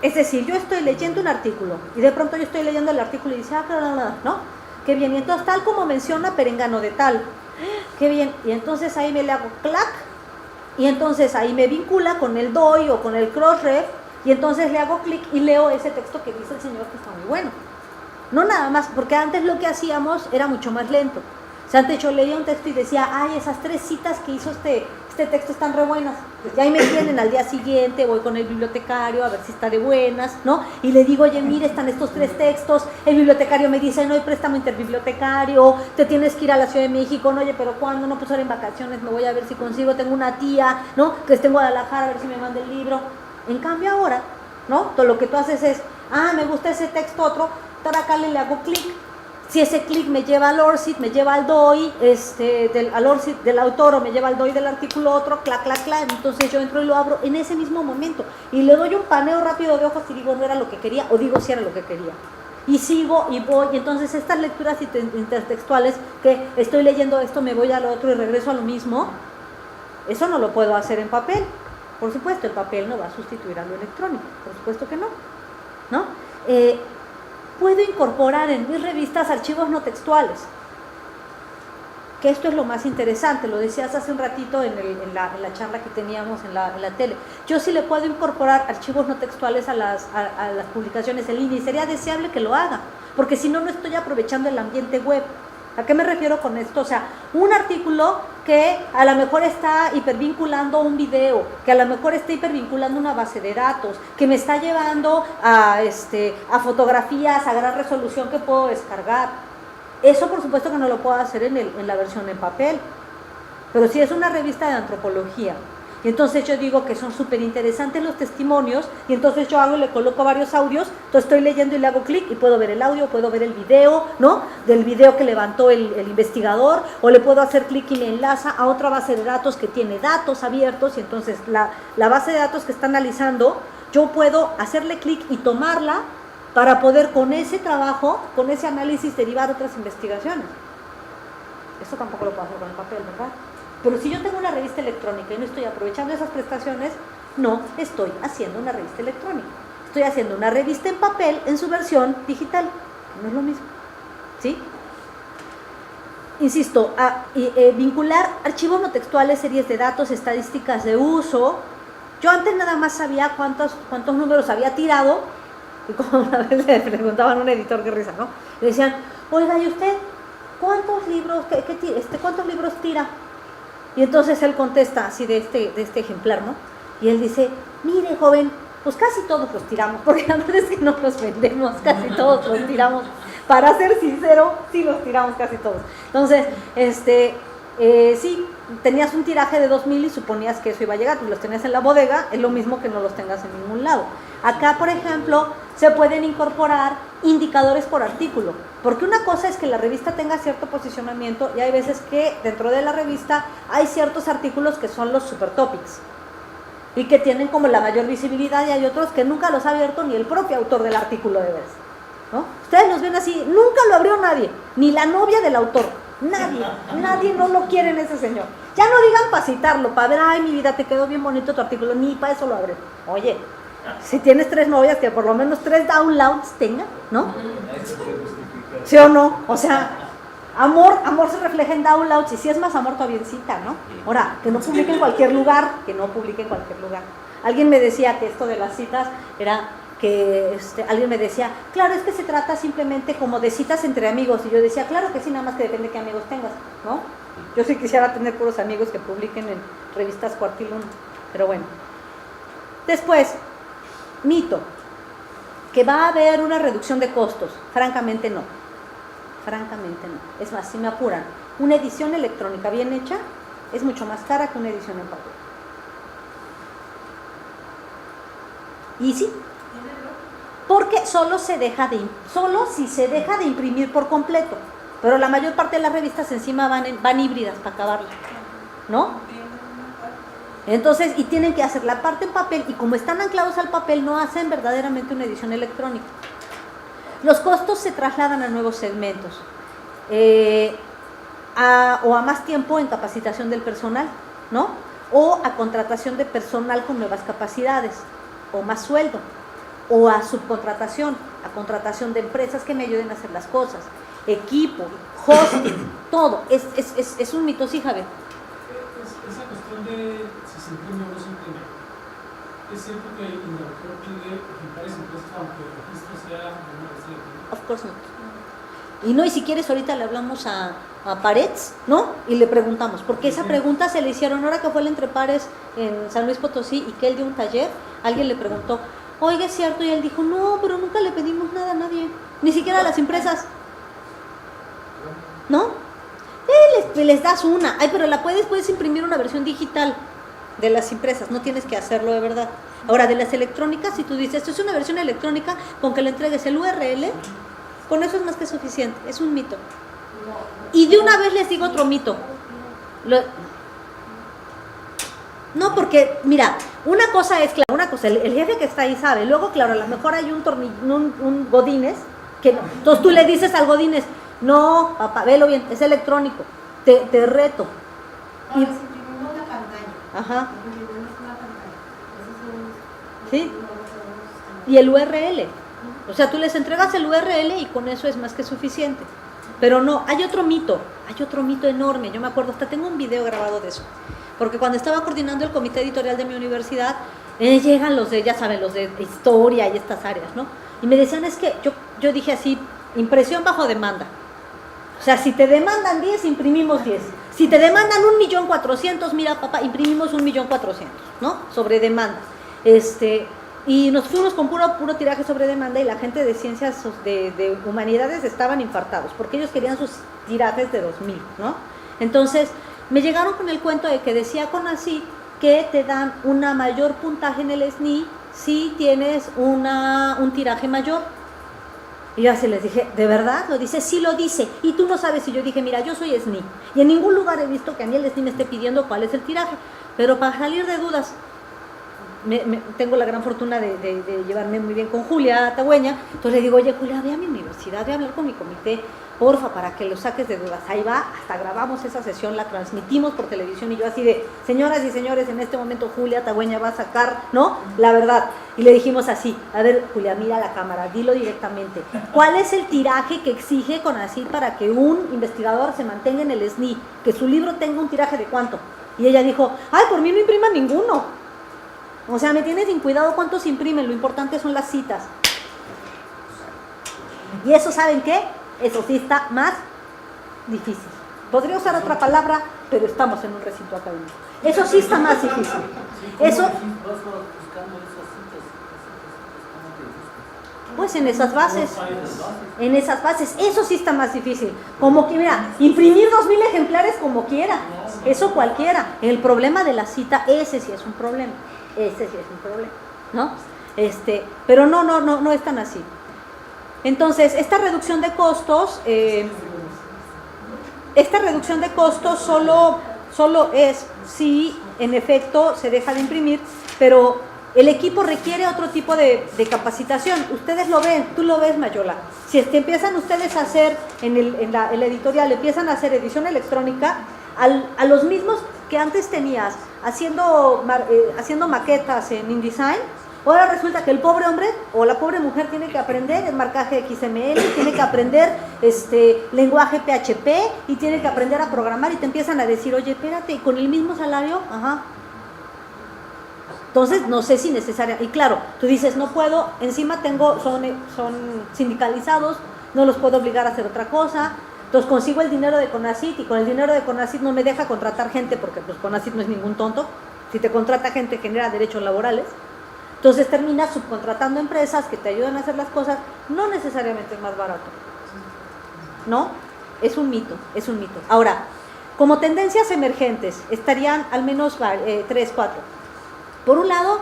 Es decir, yo estoy leyendo un artículo y de pronto yo estoy leyendo el artículo y dice, ¿no? Qué bien, y entonces tal como menciona Perengano de tal, qué bien, y entonces ahí me le hago clac, y entonces ahí me vincula con el DOI o con el crossref, y entonces le hago clic y leo ese texto que dice el señor que está muy bueno. No nada más, porque antes lo que hacíamos era mucho más lento. O sea, antes yo leía un texto y decía, ay, esas 3 citas que hizo este texto están re buenas. Y ahí me tienen al día siguiente, voy con el bibliotecario a ver si está de buenas, ¿no? Y le digo, oye, mire, están estos 3 textos. El bibliotecario me dice, no hay préstamo interbibliotecario, te tienes que ir a la Ciudad de México. No, oye, pero ¿cuándo? No, pues ahora en vacaciones me voy a ver si consigo. Tengo una tía, ¿no? Que está en Guadalajara, a ver si me manda el libro. En cambio ahora, ¿no? Todo lo que tú haces es, me gusta ese texto otro, acá le hago clic. Si ese clic me lleva al ORCID, me lleva al DOI al ORCID del autor o me lleva al DOI del artículo otro, clac, entonces yo entro y lo abro en ese mismo momento y le doy un paneo rápido de ojos y digo no era lo que quería o digo si era lo que quería. Y sigo y voy, y entonces estas lecturas intertextuales que estoy leyendo esto, me voy a lo otro y regreso a lo mismo, eso no lo puedo hacer en papel. Por supuesto, el papel no va a sustituir a lo electrónico, por supuesto que no, ¿no? Puedo incorporar en mis revistas archivos no textuales, que esto es lo más interesante, lo decías hace un ratito en la charla que teníamos en la tele. Yo sí le puedo incorporar archivos no textuales a las publicaciones en línea y sería deseable que lo haga, porque si no, no estoy aprovechando el ambiente web. ¿A qué me refiero con esto? O sea, un artículo que a lo mejor está hipervinculando un video, que a lo mejor está hipervinculando una base de datos, que me está llevando a fotografías a gran resolución que puedo descargar. Eso por supuesto que no lo puedo hacer en la versión en papel. Pero si es una revista de antropología, y entonces yo digo que son súper interesantes los testimonios, y entonces yo hago y le coloco varios audios, entonces estoy leyendo y le hago clic y puedo ver el audio, puedo ver el video, ¿no? Del video que levantó el investigador, o le puedo hacer clic y le enlaza a otra base de datos que tiene datos abiertos, y entonces la base de datos que está analizando, yo puedo hacerle clic y tomarla para poder con ese trabajo, con ese análisis derivar otras investigaciones. Esto tampoco lo puedo hacer con el papel, ¿verdad? Pero si yo tengo una revista electrónica y no estoy aprovechando esas prestaciones, no estoy haciendo una revista electrónica. Estoy haciendo una revista en papel en su versión digital, que no es lo mismo. ¿Sí? Insisto, vincular archivos no textuales, series de datos, estadísticas de uso. Yo antes nada más sabía cuántos números había tirado, y como una vez le preguntaban a un editor, qué risa, ¿no? Le decían, oiga, ¿y usted cuántos libros tira? Y entonces él contesta así de este ejemplar, ¿no? Y él dice, mire, joven, pues casi todos los tiramos, porque la verdad es que no los vendemos, casi todos los tiramos. Para ser sincero, sí los tiramos casi todos. Entonces, sí, tenías un tiraje de 2,000 y suponías que eso iba a llegar, pues los tenías en la bodega, es lo mismo que no los tengas en ningún lado. Acá, por ejemplo, se pueden incorporar indicadores por artículo, porque una cosa es que la revista tenga cierto posicionamiento y hay veces que dentro de la revista hay ciertos artículos que son los super topics y que tienen como la mayor visibilidad, y hay otros que nunca los ha abierto ni el propio autor del artículo de veces, ¿no? Ustedes los ven así, nunca lo abrió nadie, ni la novia del autor, nadie no lo quiere en ese señor. Ya no digan para citarlo, para ver, ay, mi vida, te quedó bien bonito tu artículo, ni para eso lo abre. Oye, si tienes 3 novias, que por lo menos 3 downloads tenga, ¿no? ¿Sí o no? O sea, amor se refleja en downloads, y si es más amor todavía cita, ¿no? Ahora, que no publique en cualquier lugar, Alguien me decía que esto de las citas era que, alguien me decía, claro, es que se trata simplemente como de citas entre amigos, y yo decía, claro que sí, nada más que depende de qué amigos tengas, ¿no? Yo sí quisiera tener puros amigos que publiquen en revistas Cuartiluna. Pero bueno. Después, mito, que va a haber una reducción de costos. Francamente no. Francamente no. Es más, si me apuran, una edición electrónica bien hecha es mucho más cara que una edición en papel. ¿Y sí? Porque solo si se deja de imprimir por completo. Pero la mayor parte de las revistas encima van híbridas para acabarlas, ¿no? Entonces, y tienen que hacer la parte en papel, y como están anclados al papel, no hacen verdaderamente una edición electrónica. Los costos se trasladan a nuevos segmentos, o a más tiempo en capacitación del personal, ¿no? O a contratación de personal con nuevas capacidades, o más sueldo, o a subcontratación, a contratación de empresas que me ayuden a hacer las cosas, equipo, hosting, todo. Es un mito, sí, Javier. Esa cuestión de si se imprime o no se imprime, ¿es cierto que el innovador pide ejemplares impresos aunque el registro sea de una revista electrónica? Of course not. Y no, y si quieres ahorita le hablamos a Parets, ¿no? Y le preguntamos, porque esa pregunta se le hicieron ahora que fue el Entre Pares en San Luis Potosí y que él dio un taller, alguien le preguntó, oiga, ¿es cierto? Y él dijo, no, pero nunca le pedimos nada a nadie, ni siquiera a las empresas, ¿no? Les das una, ay, pero puedes imprimir una versión digital de las impresas, no tienes que hacerlo de verdad. Ahora, de las electrónicas, si tú dices, esto es una versión electrónica, con que le entregues el URL, con eso es más que suficiente, es un mito. Y de una vez les digo otro mito. No, porque, mira, una cosa es, claro, una cosa, el jefe que está ahí sabe, luego, claro, a lo mejor hay un Godínez, que no. Entonces tú le dices al Godínez, no, papá, velo bien, es electrónico, te reto. Ahora, si imprimimos la pantalla. Ajá. Imprimimos una pantalla. Sí. Y el URL. O sea, tú les entregas el URL y con eso es más que suficiente. Pero no, hay otro mito enorme. Yo me acuerdo, hasta tengo un video grabado de eso. Porque cuando estaba coordinando el comité editorial de mi universidad, llegan los de, ya saben, los de historia y estas áreas, ¿no? Y me decían, es que yo dije así, impresión bajo demanda. O sea, si te demandan 10, imprimimos 10. Si te demandan 1.400.000, mira, papá, imprimimos 1.400.000, ¿no? Sobre demanda. Y nos fuimos con puro tiraje sobre demanda y la gente de ciencias de humanidades estaban infartados porque ellos querían sus tirajes de 2.000, ¿no? Entonces, me llegaron con el cuento de que decía CONACYT que te dan una mayor puntaje en el SNI si tienes un tiraje mayor. Y yo así les dije, ¿de verdad? Lo dice, sí lo dice. Y tú no sabes. Y yo dije, mira, yo soy SNI. Y en ningún lugar he visto que a mí el SNI me esté pidiendo cuál es el tiraje. Pero para salir de dudas, tengo la gran fortuna de llevarme muy bien con Julia Tagüeña. Entonces le digo, oye, Julia, ve a mi universidad, voy a hablar con mi comité, porfa, para que lo saques de dudas. Ahí va, hasta grabamos esa sesión, la transmitimos por televisión y yo así de, señoras y señores, en este momento Julia Tagüeña va a sacar, ¿no? La verdad. Y le dijimos así, a ver, Julia, mira la cámara, dilo directamente. ¿Cuál es el tiraje que exige CONACYT para que un investigador se mantenga en el SNI? Que su libro tenga un tiraje de ¿cuánto? Y ella dijo, ay, por mí no imprima ninguno. O sea, me tienes sin cuidado cuántos imprimen, lo importante son las citas. Y eso, ¿saben qué? Eso sí está más difícil. Podría usar otra palabra, pero estamos en un recinto académico. Eso sí está más difícil. Eso, pues en esas bases, eso sí está más difícil. Como que, mira, imprimir 2.000 ejemplares como quiera, eso cualquiera. El problema de la cita, ese sí es un problema. ¿No? Pero no es tan así. Entonces, esta reducción de costos solo es si en efecto se deja de imprimir, pero el equipo requiere otro tipo de capacitación. Ustedes lo ven, tú lo ves, Mayola. Si empiezan ustedes a hacer en la editorial, empiezan a hacer edición electrónica, a los mismos que antes tenías haciendo maquetas en InDesign, ahora resulta que el pobre hombre o la pobre mujer tiene que aprender el marcaje XML, tiene que aprender lenguaje PHP y tiene que aprender a programar y te empiezan a decir, oye, espérate, ¿y con el mismo salario? Ajá. Entonces, no sé si necesaria. Y claro, tú dices, no puedo, encima son sindicalizados, no los puedo obligar a hacer otra cosa. Entonces consigo el dinero de CONACYT y con el dinero de CONACYT no me deja contratar gente porque pues CONACYT no es ningún tonto, Si te contrata gente que genera derechos laborales, entonces terminas subcontratando empresas que te ayudan a hacer las cosas, no necesariamente es más barato. ¿No? Es un mito, es un mito. Ahora, como tendencias emergentes, estarían al menos 3, 4. Por un lado,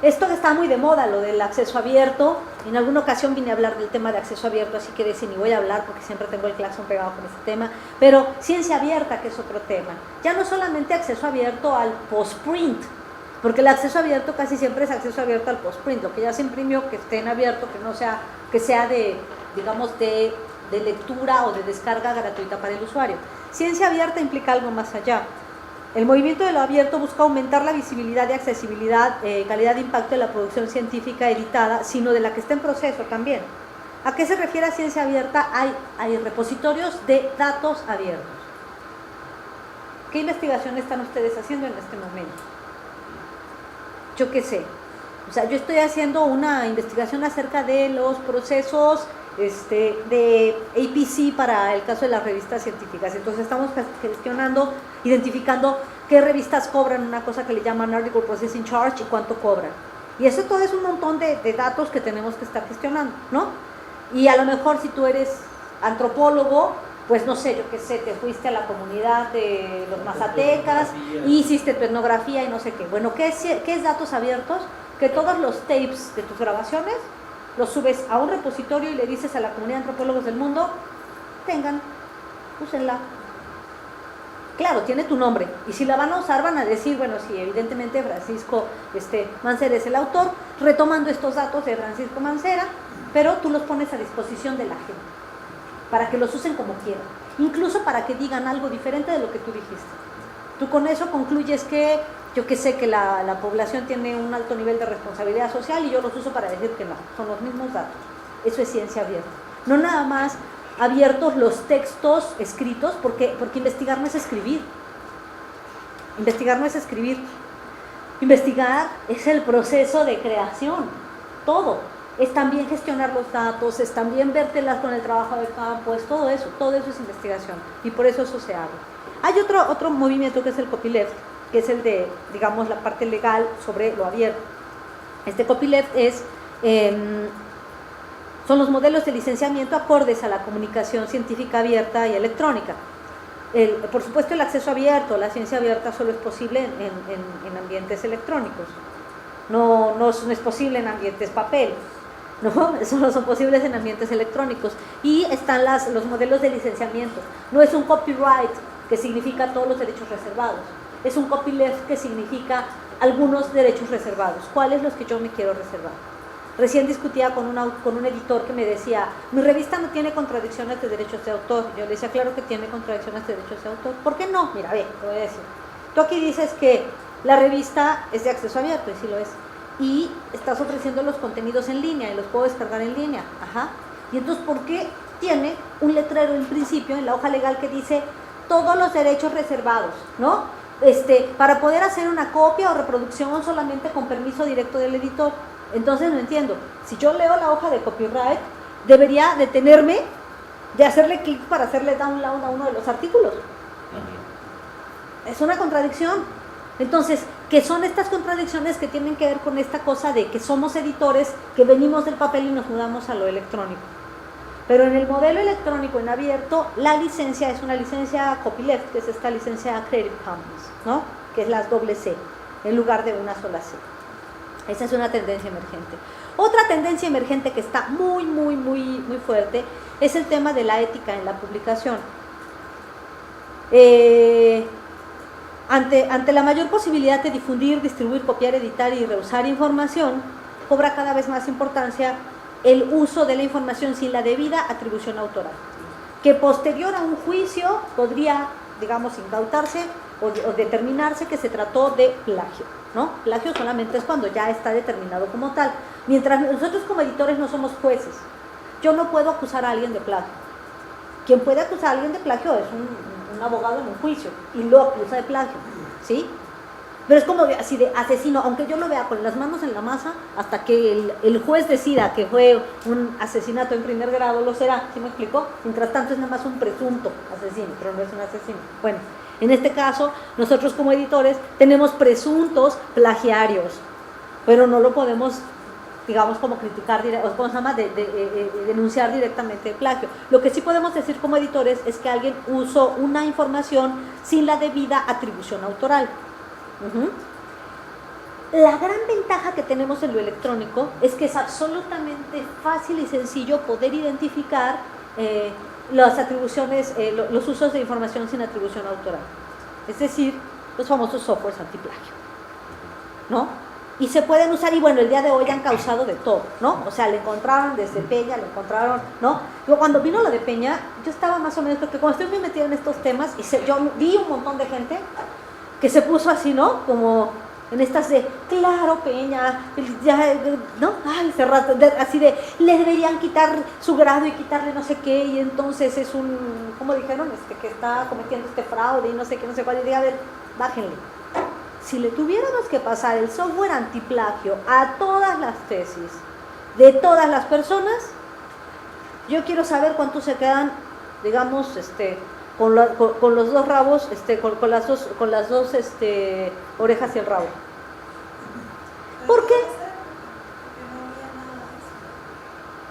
esto que está muy de moda, lo del acceso abierto. En alguna ocasión vine a hablar del tema de acceso abierto, así que de ese ni voy a hablar porque siempre tengo el claxon pegado con ese tema. Pero ciencia abierta, que es otro tema. Ya no solamente acceso abierto al postprint, porque el acceso abierto casi siempre es acceso abierto al postprint. Lo que ya se imprimió, que esté en abierto, que no sea, que sea de, digamos, de lectura o de descarga gratuita para el usuario. Ciencia abierta implica algo más allá. El movimiento de lo abierto busca aumentar la visibilidad y accesibilidad, calidad de impacto de la producción científica editada, sino de la que está en proceso también. ¿A qué se refiere a ciencia abierta? Hay repositorios de datos abiertos. ¿Qué investigación están ustedes haciendo en este momento? Yo qué sé. O sea, yo estoy haciendo una investigación acerca de los procesos de APC para el caso de las revistas científicas. Entonces estamos gestionando, identificando qué revistas cobran una cosa que le llaman Article Processing Charge y cuánto cobran. Y eso todo es un montón de datos que tenemos que estar gestionando, ¿no? Y a lo mejor si tú eres antropólogo, pues no sé, yo qué sé, te fuiste a la comunidad de los mazatecas y hiciste tu etnografía y no sé qué. Bueno, ¿qué es datos abiertos? Que todos los tapes de tus grabaciones los subes a un repositorio y le dices a la comunidad de antropólogos del mundo, úsenla. Claro, tiene tu nombre, y si la van a usar van a decir, bueno, sí, evidentemente Francisco Mancera es el autor, retomando estos datos de Francisco Mancera, pero tú los pones a disposición de la gente, para que los usen como quieran, incluso para que digan algo diferente de lo que tú dijiste. Tú con eso concluyes que, yo que sé, que la población tiene un alto nivel de responsabilidad social y yo los uso para decir que no, son los mismos datos. Eso es ciencia abierta. No nada más abiertos los textos escritos, porque investigar no es escribir. Investigar no es escribir. Investigar es el proceso de creación, todo. Es también gestionar los datos, es también vértelas con el trabajo de campo, es todo eso es investigación y por eso se habla. Hay otro movimiento que es el copyleft, que es el de, digamos, la parte legal sobre lo abierto. Este copyleft son los modelos de licenciamiento acordes a la comunicación científica abierta y electrónica. Por supuesto, el acceso abierto, la ciencia abierta solo es posible en ambientes electrónicos. No es posible en ambientes papel, ¿no? Solo son posibles en ambientes electrónicos. Y están los modelos de licenciamiento. No es un copyright que significa todos los derechos reservados. Es un copyleft que significa algunos derechos reservados. ¿Cuáles los que yo me quiero reservar? Recién discutía con un editor que me decía, mi revista no tiene contradicciones de derechos de autor. Yo le decía, claro que tiene contradicciones de derechos de autor. ¿Por qué no? Mira, ve, te voy a decir. Tú aquí dices que la revista es de acceso abierto, y sí lo es. Y estás ofreciendo los contenidos en línea y los puedo descargar en línea. Ajá. Y entonces, ¿por qué tiene un letrero en principio en la hoja legal que dice todos los derechos reservados, ¿no? Para poder hacer una copia o reproducción solamente con permiso directo del editor. Entonces no entiendo, si yo leo la hoja de copyright, debería detenerme de hacerle clic para hacerle download a uno de los artículos. Es una contradicción. Entonces, ¿qué son estas contradicciones que tienen que ver con esta cosa de que somos editores, que venimos del papel y nos mudamos a lo electrónico? Pero en el modelo electrónico en abierto, la licencia es una licencia copyleft, que es esta licencia Creative Commons, ¿no? Que es las doble C, en lugar de una sola C. Esa es una tendencia emergente. Otra tendencia emergente que está muy fuerte es el tema de la ética en la publicación. Ante la mayor posibilidad de difundir, distribuir, copiar, editar y reusar información, cobra cada vez más importancia el uso de la información sin la debida atribución autoral, que posterior a un juicio podría, digamos, incautarse o determinarse que se trató de plagio, ¿no? Plagio solamente es cuando ya está determinado como tal. Mientras nosotros como editores no somos jueces, yo no puedo acusar a alguien de plagio. Quien puede acusar a alguien de plagio es un abogado en un juicio y lo acusa de plagio, ¿sí? Pero es como así de asesino, aunque yo lo vea con las manos en la masa, hasta que el juez decida que fue un asesinato en primer grado, lo será, ¿sí me explicó? Mientras tanto es nada más un presunto asesino, pero no es un asesino. Bueno, En este caso, nosotros como editores tenemos presuntos plagiarios, pero no lo podemos, digamos, como criticar, o ¿cómo se llama?, denunciar directamente el plagio. Lo que sí podemos decir como editores es que alguien usó una información sin la debida atribución autoral. La gran ventaja que tenemos en lo electrónico es que es absolutamente fácil y sencillo poder identificar las atribuciones, los usos de información sin atribución autoral. Es decir, los famosos softwares antiplagio, ¿no? Y se pueden usar, y bueno, el día de hoy han causado de todo, ¿no? O sea, le encontraron desde Peña, le encontraron, ¿no? Yo cuando vino lo de Peña, yo estaba más o menos, porque cuando estoy muy metida en estos temas, yo vi un montón de gente que se puso así, ¿no? Como en estas de, claro, Peña, ya, ¿no? Ay, así de, le deberían quitar su grado y quitarle no sé qué, y entonces es un, ¿cómo dijeron? Que está cometiendo este fraude y no sé qué, no sé cuál, y diga, a ver, bájenle. Si le tuviéramos que pasar el software antiplagio a todas las tesis de todas las personas, yo quiero saber cuántos se quedan, digamos, con los dos rabos, con las dos orejas y el rabo. ¿Por qué?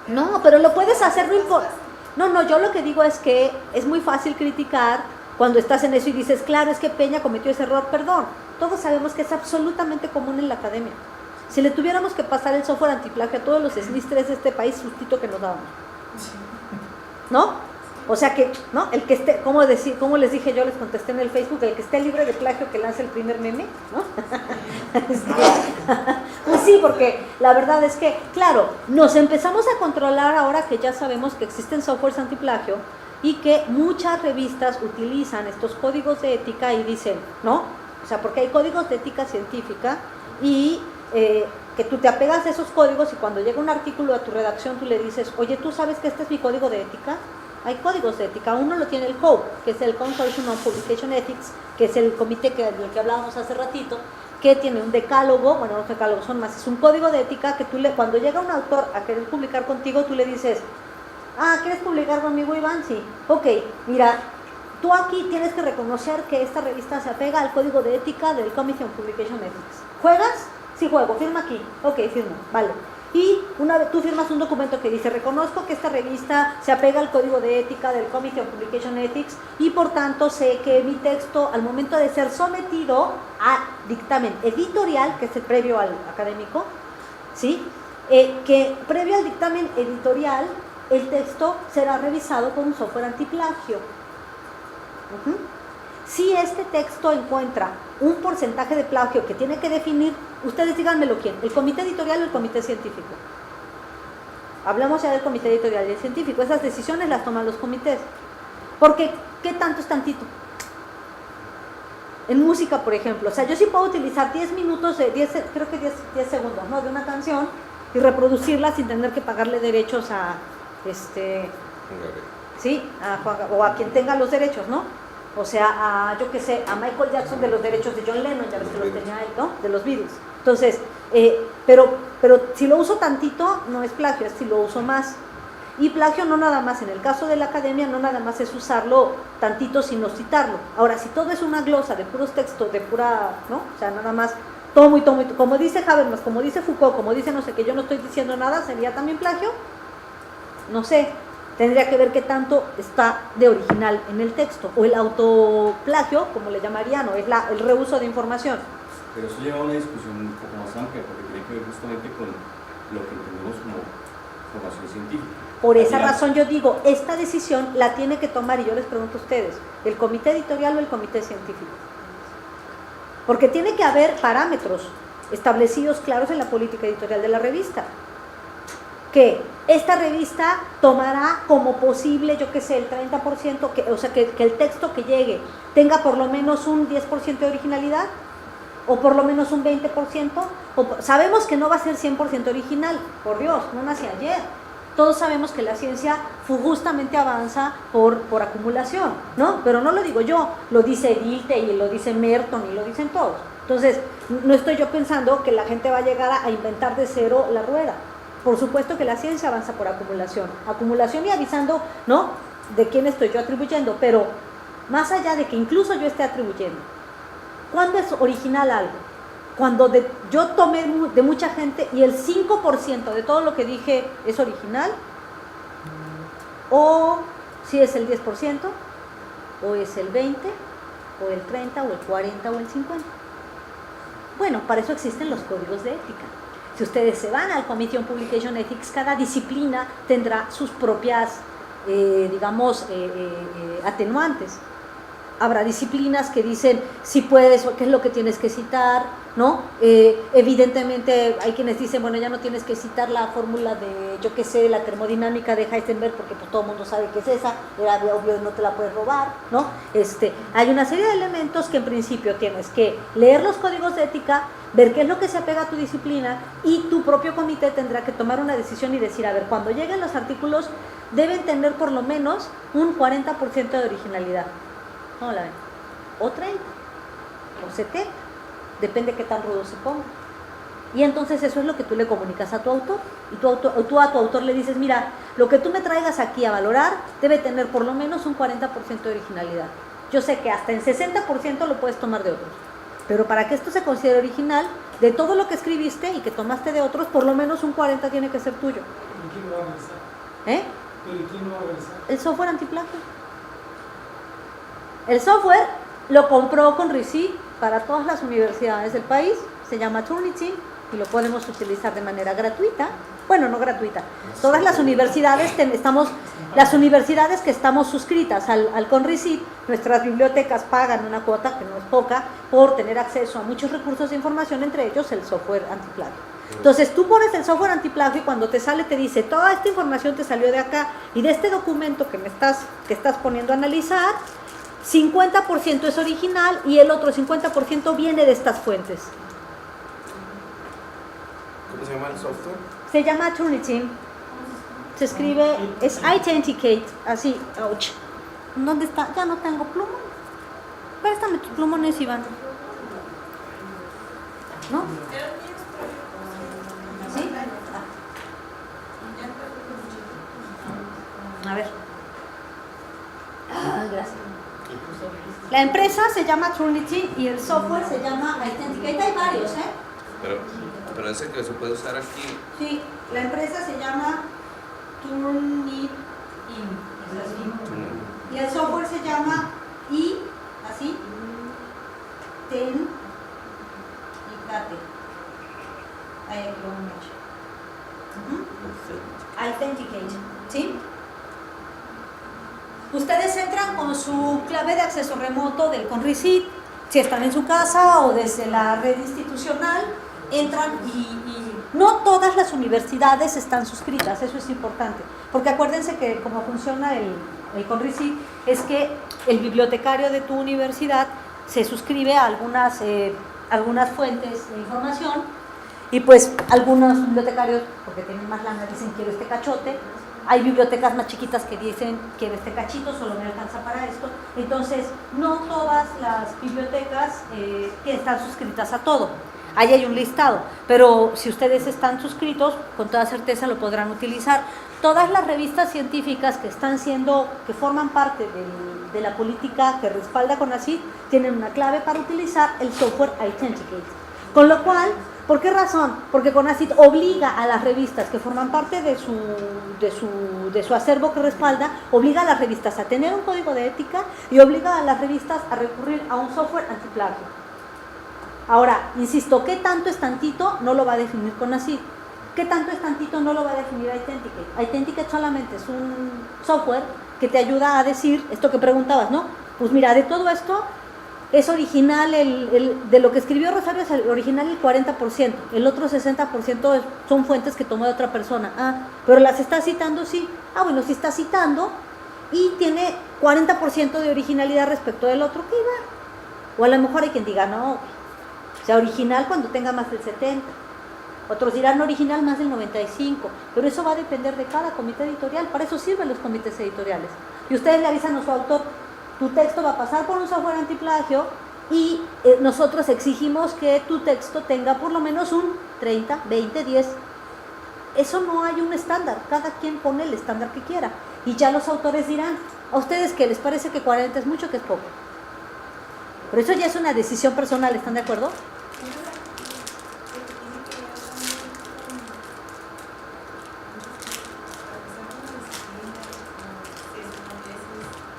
No, pero lo puedes hacer, no, yo lo que digo es que es muy fácil criticar cuando estás en eso y dices, claro, es que Peña cometió ese error, perdón. Todos sabemos que es absolutamente común en la academia. Si le tuviéramos que pasar el software antiplagio a todos los SNIS-3 de este país, sustito que nos dábamos. ¿No? O sea que, ¿no? El que esté, como les dije yo, les contesté en el Facebook, el que esté libre de plagio que lance el primer meme, ¿no? Pues sí, porque la verdad es que, claro, nos empezamos a controlar ahora que ya sabemos que existen softwares antiplagio y que muchas revistas utilizan estos códigos de ética y dicen, ¿no? O sea, porque hay códigos de ética científica y que tú te apegas a esos códigos y cuando llega un artículo a tu redacción tú le dices, oye, ¿tú sabes que este es mi código de ética? Hay códigos de ética. Uno lo tiene el COPE, que es el Consortium on Publication Ethics, que es el comité del que hablábamos hace ratito, que tiene un decálogo, bueno, los decálogos son más, es un código de ética que cuando llega un autor a querer publicar contigo, tú le dices, ¿quieres publicar conmigo, Iván? Sí. Ok, mira, tú aquí tienes que reconocer que esta revista se apega al código de ética del Committee on Publication Ethics. ¿Juegas? Sí juego, firma aquí. Ok, firma, vale. Y una vez tú firmas un documento que dice, reconozco que esta revista se apega al código de ética del Committee on Publication Ethics y por tanto sé que mi texto, al momento de ser sometido a dictamen editorial, que es el previo al académico, ¿sí? Que previo al dictamen editorial, el texto será revisado con un software antiplagio. Si este texto encuentra un porcentaje de plagio que tiene que definir, ustedes díganmelo quién, el comité editorial o el comité científico. Hablamos ya del comité editorial y el científico, esas decisiones las toman los comités. Porque, ¿qué tanto es tantito? En música, por ejemplo, o sea, yo sí puedo utilizar 10 minutos, creo que 10 segundos, ¿no?, de una canción y reproducirla sin tener que pagarle derechos a, sí, o a quien tenga los derechos, ¿no? O sea, yo qué sé, a Michael Jackson de los derechos de John Lennon, ya ves que los tenía él, ¿no? De los Beatles. Entonces, pero si lo uso tantito, no es plagio, es si lo uso más. Y plagio no nada más, en el caso de la academia, no nada más es usarlo tantito sino citarlo. Ahora, si todo es una glosa de puros textos, de pura, ¿no? O sea, nada más, tomo y tomo, como dice Habermas, como dice Foucault, como dice no sé qué, yo no estoy diciendo nada, ¿sería también plagio? No sé. Tendría que ver qué tanto está de original en el texto, o el autoplagio, como le llamarían, o es el reuso de información. Pero eso lleva a una discusión un poco más amplia, porque tiene que ver justamente con lo que entendemos como formación científica. Por esa razón yo digo, esta decisión la tiene que tomar, y yo les pregunto a ustedes, ¿el comité editorial o el comité científico? Porque tiene que haber parámetros establecidos claros en la política editorial de la revista. Que esta revista tomará como posible, yo qué sé, el 30%, o sea, que el texto que llegue tenga por lo menos un 10% de originalidad, o por lo menos un 20%, sabemos que no va a ser 100% original, por Dios, no nace ayer. Todos sabemos que la ciencia justamente avanza por acumulación, ¿no? Pero no lo digo yo, lo dice Dilte y lo dice Merton y lo dicen todos. Entonces, no estoy yo pensando que la gente va a llegar a inventar de cero la rueda. Por supuesto que la ciencia avanza por acumulación y avisando, ¿no?, de quién estoy yo atribuyendo, pero más allá de que incluso yo esté atribuyendo. ¿Cuándo es original algo? Cuando yo tomé de mucha gente y el 5% de todo lo que dije es original, o si es el 10%, o es el 20%, o el 30%, o el 40%, o el 50%. Bueno, para eso existen los códigos de ética. Si ustedes se van al Committee on Publication Ethics, cada disciplina tendrá sus propias, atenuantes. Habrá disciplinas que dicen si puedes o qué es lo que tienes que citar, ¿no? Evidentemente hay quienes dicen, bueno, ya no tienes que citar la fórmula de, yo qué sé, la termodinámica de Heisenberg, porque pues todo el mundo sabe que es esa, era obvio, no te la puedes robar, ¿no? Hay una serie de elementos que en principio tienes que leer los códigos de ética, ver qué es lo que se apega a tu disciplina, y tu propio comité tendrá que tomar una decisión y decir, a ver, cuando lleguen los artículos deben tener por lo menos un 40% de originalidad. ¿Cómo la ven? O 30, o 70, depende qué tan rudo se ponga. Y entonces eso es lo que tú le comunicas a tu autor. Y tú a tu autor le dices, mira, lo que tú me traigas aquí a valorar debe tener por lo menos un 40% de originalidad. Yo sé que hasta en 60% lo puedes tomar de otros. Pero para que esto se considere original, de todo lo que escribiste y que tomaste de otros, por lo menos un 40% tiene que ser tuyo. ¿Y quién lo va a realizar? ¿Eh? ¿Y quién lo va a realizar? El software antiplagio. El software lo compró con Receipt para todas las universidades del país, se llama Turnitin y lo podemos utilizar de manera gratuita. Bueno, no gratuita. Todas las universidades, las universidades que estamos suscritas al CONRECIT, nuestras bibliotecas pagan una cuota, que no es poca, por tener acceso a muchos recursos de información, entre ellos el software antiplagio. Entonces tú pones el software antiplagio y cuando te sale te dice, toda esta información te salió de acá y de este documento que estás poniendo a analizar, 50% es original y el otro 50% viene de estas fuentes. ¿Cómo se llama el software? Se llama Turnitin. Se escribe, es Authenticate, así, ouch. ¿Dónde está? Ya no tengo plumones. Préstame tus plumones, Iván. ¿No? ¿Sí? A ver. Gracias. La empresa se llama Turnitin y el software se llama Authenticate. Hay varios, ¿eh? Pero ese que se puede usar aquí. Sí, la empresa se llama Turnitin. Y el software se llama así, Ten y Kate. Ahí aquí lo hemos hecho. Authenticate, ¿sí? Ustedes entran con su clave de acceso remoto del CONRECIT, si están en su casa o desde la red institucional, entran y no todas las universidades están suscritas, eso es importante, porque acuérdense que como funciona el CONRECIT es que el bibliotecario de tu universidad se suscribe a algunas fuentes de información y pues algunos bibliotecarios, porque tienen más lana, dicen quiero este cachote. Hay bibliotecas más chiquitas que dicen quiero este cachito, solo me alcanza para esto. Entonces, no todas las bibliotecas que están suscritas a todo. Ahí hay un listado, pero si ustedes están suscritos, con toda certeza lo podrán utilizar. Todas las revistas científicas que forman parte de la política que respalda CONACYT, tienen una clave para utilizar el software Authenticate. Con lo cual, ¿por qué razón? Porque CONACYT obliga a las revistas que forman parte de su acervo que respalda, obliga a las revistas a tener un código de ética y obliga a las revistas a recurrir a un software antiplagio. Ahora, insisto, ¿qué tanto es tantito? No lo va a definir CONACYT. ¿Qué tanto es tantito? No lo va a definir Authenticate. Authenticate solamente es un software que te ayuda a decir esto que preguntabas, ¿no? Pues mira, de todo esto es original, de lo que escribió Rosario es original el 40%, el otro 60% son fuentes que tomó de otra persona. Pero las está citando, sí. Bueno, si está citando y tiene 40% de originalidad respecto del otro, ¿qué va? O a lo mejor hay quien diga, no, o sea, original cuando tenga más del 70%. Otros dirán original más del 95%, pero eso va a depender de cada comité editorial. Para eso sirven los comités editoriales. Y ustedes le avisan a su autor, tu texto va a pasar por un software antiplagio y nosotros exigimos que tu texto tenga por lo menos un 30, 20, 10. Eso no hay un estándar, cada quien pone el estándar que quiera. Y ya los autores dirán, ¿A ustedes qué les parece que 40 es mucho o que es poco? Pero eso ya es una decisión personal, ¿están de acuerdo?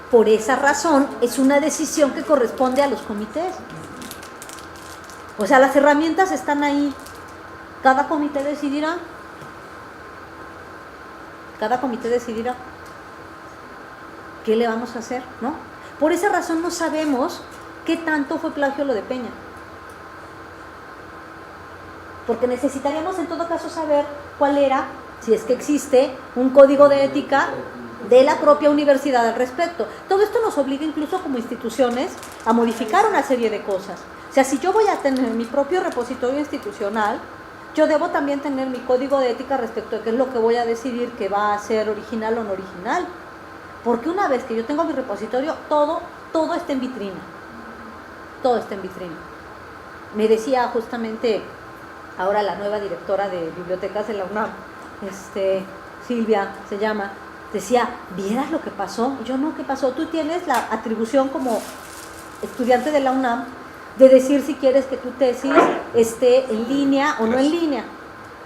Por esa razón es una decisión que corresponde a los comités. O sea, las herramientas están ahí. Cada comité decidirá. Cada comité decidirá qué le vamos a hacer, ¿no? Por esa razón no sabemos qué tanto fue plagio lo de Peña. Porque necesitaríamos en todo caso saber cuál era, si es que existe, un código de ética de la propia universidad al respecto. Todo esto nos obliga incluso como instituciones a modificar una serie de cosas. O sea, si yo voy a tener mi propio repositorio institucional, yo debo también tener mi código de ética respecto a qué es lo que voy a decidir que va a ser original o no original. Porque una vez que yo tengo mi repositorio, todo está en vitrina. Todo está en vitrina. Me decía justamente ahora la nueva directora de bibliotecas de la UNAM, Silvia se llama, decía, ¿vieras lo que pasó? Yo no, ¿qué pasó? Tú tienes la atribución como estudiante de la UNAM de decir si quieres que tu tesis esté en línea o no en línea.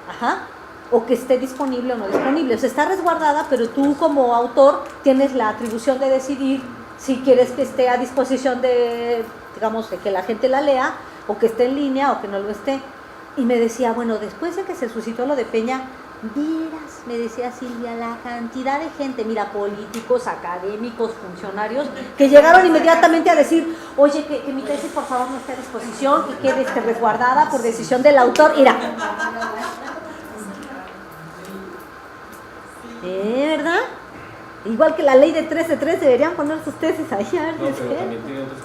Ajá. O que esté disponible o no disponible. O sea, está resguardada, pero tú como autor tienes la atribución de decidir si quieres que esté a disposición de, digamos, de que la gente la lea, o que esté en línea o que no lo esté. Y me decía, bueno, después de que se suscitó lo de Peña, vieras, me decía Silvia, la cantidad de gente, mira, políticos, académicos, funcionarios, que llegaron inmediatamente a decir, oye, que mi tesis por favor no esté a disposición, que quede resguardada por decisión del autor. Mira, ¿verdad? Igual que la ley de 13-3 deberían poner sus tesis ahí. No, pero también tiene otras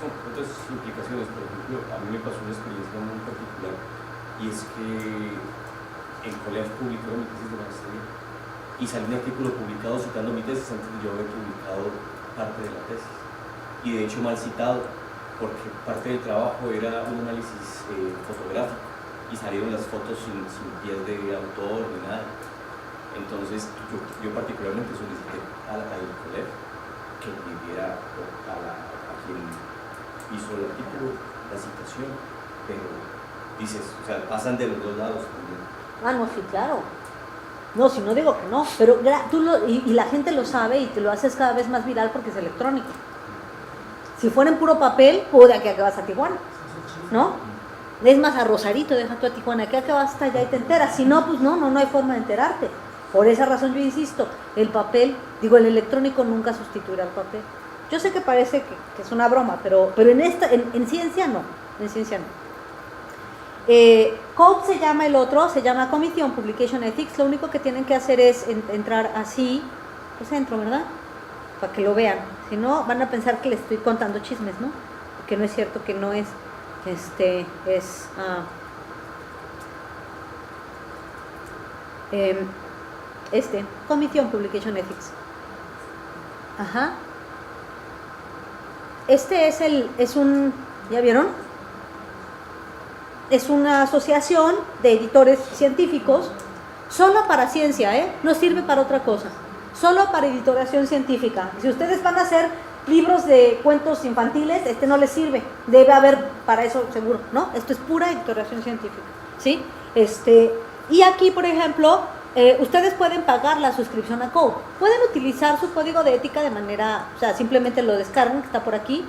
implicaciones. Por ejemplo, a mí me pasó una experiencia muy particular, y es que en colegios publicaron mi tesis de maestría y salió un artículo publicado citando mi tesis antes de yo haber publicado parte de la tesis, y de hecho mal citado, porque parte del trabajo era un análisis fotográfico y salieron las fotos sin pies de autor ni nada. Entonces yo particularmente solicité al colegio que pidiera a quien hizo el artículo la citación, pero dices, o sea, pasan de los dos lados también. Ah, no, sí, claro. No, si no digo que no, pero y la gente lo sabe y te lo haces cada vez más viral porque es electrónico. Si fuera en puro papel, de aquí a que vas a Tijuana, ¿no? Es más, a Rosarito, deja tú a Tijuana, aquí a que vas hasta allá y te enteras. Si no, pues no hay forma de enterarte. Por esa razón yo insisto, el papel, el electrónico nunca sustituirá al papel. Yo sé que parece que es una broma, pero en ciencia no, en ciencia no. COPE se llama el otro, se llama Committee on Publication Ethics. Lo único que tienen que hacer es entrar así, pues entro, ¿verdad? Para que lo vean. Si no, van a pensar que les estoy contando chismes, ¿no? Porque no es cierto, que no es, Committee on Publication Ethics. Ajá. ¿Ya vieron? Es una asociación de editores científicos, solo para ciencia, no sirve para otra cosa, solo para editoración científica. Si ustedes van a hacer libros de cuentos infantiles, no les sirve, debe haber para eso seguro, ¿no? Esto es pura editoración científica, ¿sí? Y aquí, por ejemplo, ustedes pueden pagar la suscripción a COPE, pueden utilizar su código de ética de manera, o sea, simplemente lo descargan, que está por aquí,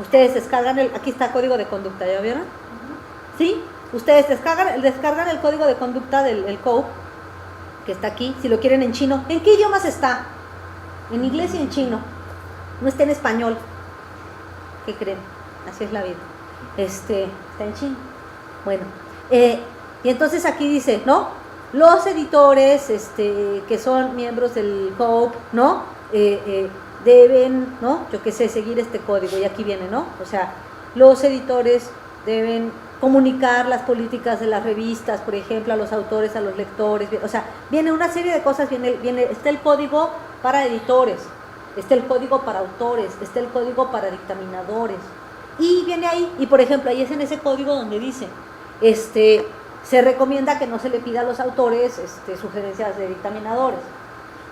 ustedes descargan aquí está código de conducta, ¿ya vieron? ¿Sí? Ustedes descargan el código de conducta del COPE, que está aquí, si lo quieren en chino. ¿En qué idiomas está? En inglés y en chino, no está en español. ¿Qué creen? Así es la vida. Está en chino. Bueno, y entonces aquí dice, ¿no? Los editores que son miembros del COPE, ¿no? Deben, ¿no? Yo qué sé, seguir este código, y aquí viene, ¿no? O sea, los editores deben comunicar las políticas de las revistas, por ejemplo, a los autores, a los lectores, o sea, viene una serie de cosas, está el código para editores, está el código para autores, está el código para dictaminadores, y viene ahí, y por ejemplo, ahí es en ese código donde dice, se recomienda que no se le pida a los autores sugerencias de dictaminadores.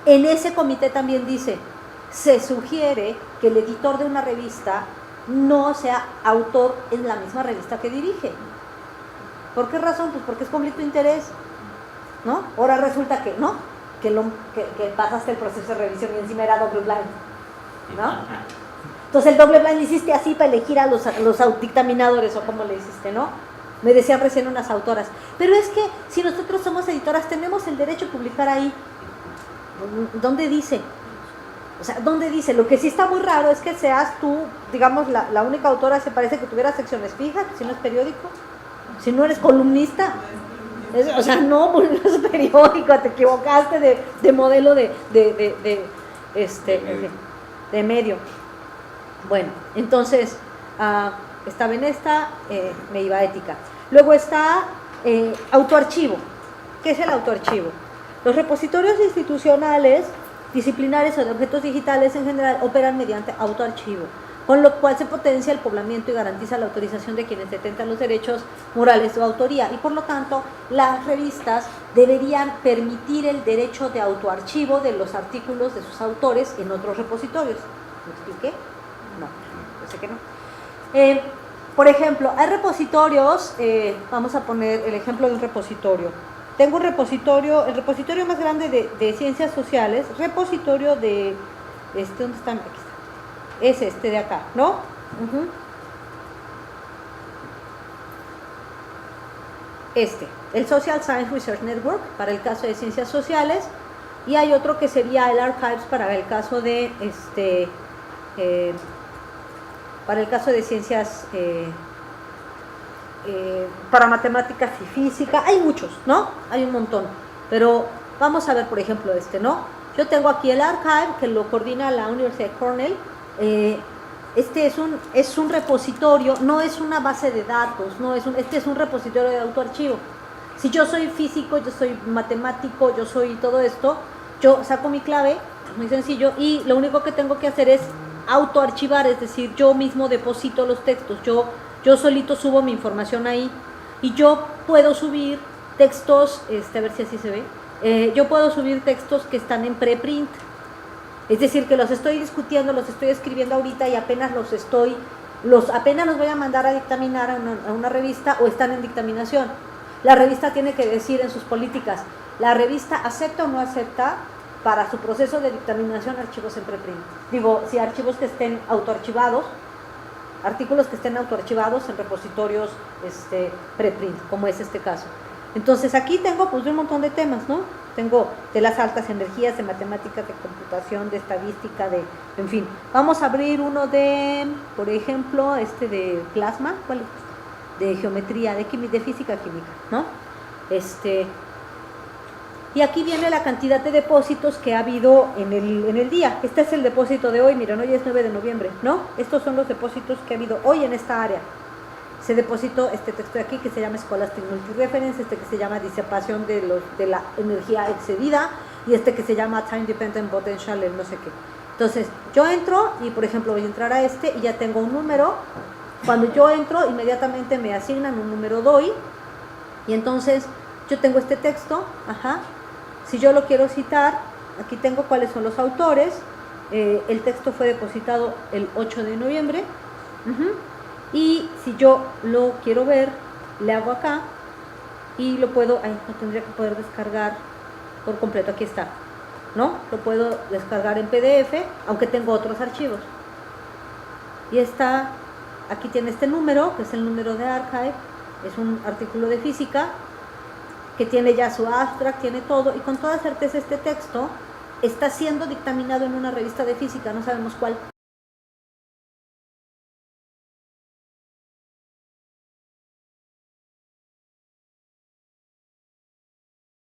En ese comité también dice, se sugiere que el editor de una revista no sea autor en la misma revista que dirige. ¿Por qué razón? Pues porque es conflicto de interés, ¿no? Ahora resulta que no, que pasaste el proceso de revisión y encima era doble blind, ¿no? Entonces el doble blind lo hiciste así para elegir a los dictaminadores, o como le hiciste, ¿no? Me decían recién unas autoras, pero es que si nosotros somos editoras tenemos el derecho a publicar ahí. ¿Dónde dice? O sea, ¿dónde dice? Lo que sí está muy raro es que seas tú, digamos, la única autora, se parece que tuviera secciones fijas, si no es periódico, si no eres columnista. O sea, no, pues no es periódico, te equivocaste de modelo de medio. Bueno, entonces, estaba en esta, me iba a ética. Luego está autoarchivo. ¿Qué es el autoarchivo? Los repositorios institucionales, disciplinares o de objetos digitales en general operan mediante autoarchivo, con lo cual se potencia el poblamiento y garantiza la autorización de quienes detentan los derechos morales o autoría, y por lo tanto las revistas deberían permitir el derecho de autoarchivo de los artículos de sus autores en otros repositorios. ¿Me expliqué? No, yo sé que no. Por ejemplo, hay repositorios, vamos a poner el ejemplo de un repositorio. Tengo un repositorio, el repositorio más grande de ciencias sociales, repositorio de, ¿dónde está? Aquí está. Es este de acá, ¿no? El Social Science Research Network, para el caso de ciencias sociales, y hay otro que sería el Archives para el caso de, ciencias, para matemáticas y física. Hay muchos, ¿no? Hay un montón, pero vamos a ver, por ejemplo, ¿no? Yo tengo aquí el Archive, que lo coordina la Universidad de Cornell. Este es un repositorio, no es una base de datos, este es un repositorio de autoarchivo. Si yo soy físico, yo soy matemático, yo soy todo esto, yo saco mi clave, es muy sencillo, y lo único que tengo que hacer es autoarchivar, es decir, yo mismo deposito los textos, yo solito subo mi información ahí, y yo puedo subir textos, a ver si así se ve, yo puedo subir textos que están en preprint, es decir, que los estoy discutiendo, los estoy escribiendo ahorita y apenas apenas los voy a mandar a dictaminar a una revista o están en dictaminación. La revista tiene que decir en sus políticas, la revista acepta o no acepta para su proceso de dictaminación archivos en preprint. Digo, si archivos que estén autoarchivados, artículos que estén autoarchivados en repositorios preprint, como es este caso. Entonces aquí tengo pues un montón de temas, ¿no? Tengo de las altas energías, de matemáticas, de computación, de estadística, en fin. Vamos a abrir uno de, por ejemplo, de plasma, ¿cuál es? De geometría, de física química, ¿no? Y aquí viene la cantidad de depósitos que ha habido en el día. Este es el depósito de hoy, miren, hoy es 9 de noviembre, ¿no? Estos son los depósitos que ha habido hoy en esta área. Se depositó este texto de aquí que se llama Scholastic Multi-Reference, que se llama disipación de la energía excedida, y que se llama Time Dependent Potential, el no sé qué. Entonces, yo entro y, por ejemplo, voy a entrar a y ya tengo un número. Cuando yo entro, inmediatamente me asignan un número DOI, y entonces yo tengo este texto, si yo lo quiero citar, aquí tengo cuáles son los autores, el texto fue depositado el 8 de noviembre, y si yo lo quiero ver, le hago acá, y lo puedo, no tendría que poder descargar por completo, aquí está, ¿no? Lo puedo descargar en PDF, aunque tengo otros archivos. Y aquí tiene este número, que es el número de Archive, es un artículo de física, que tiene ya su abstract, tiene todo, y con toda certeza este texto está siendo dictaminado en una revista de física, no sabemos cuál.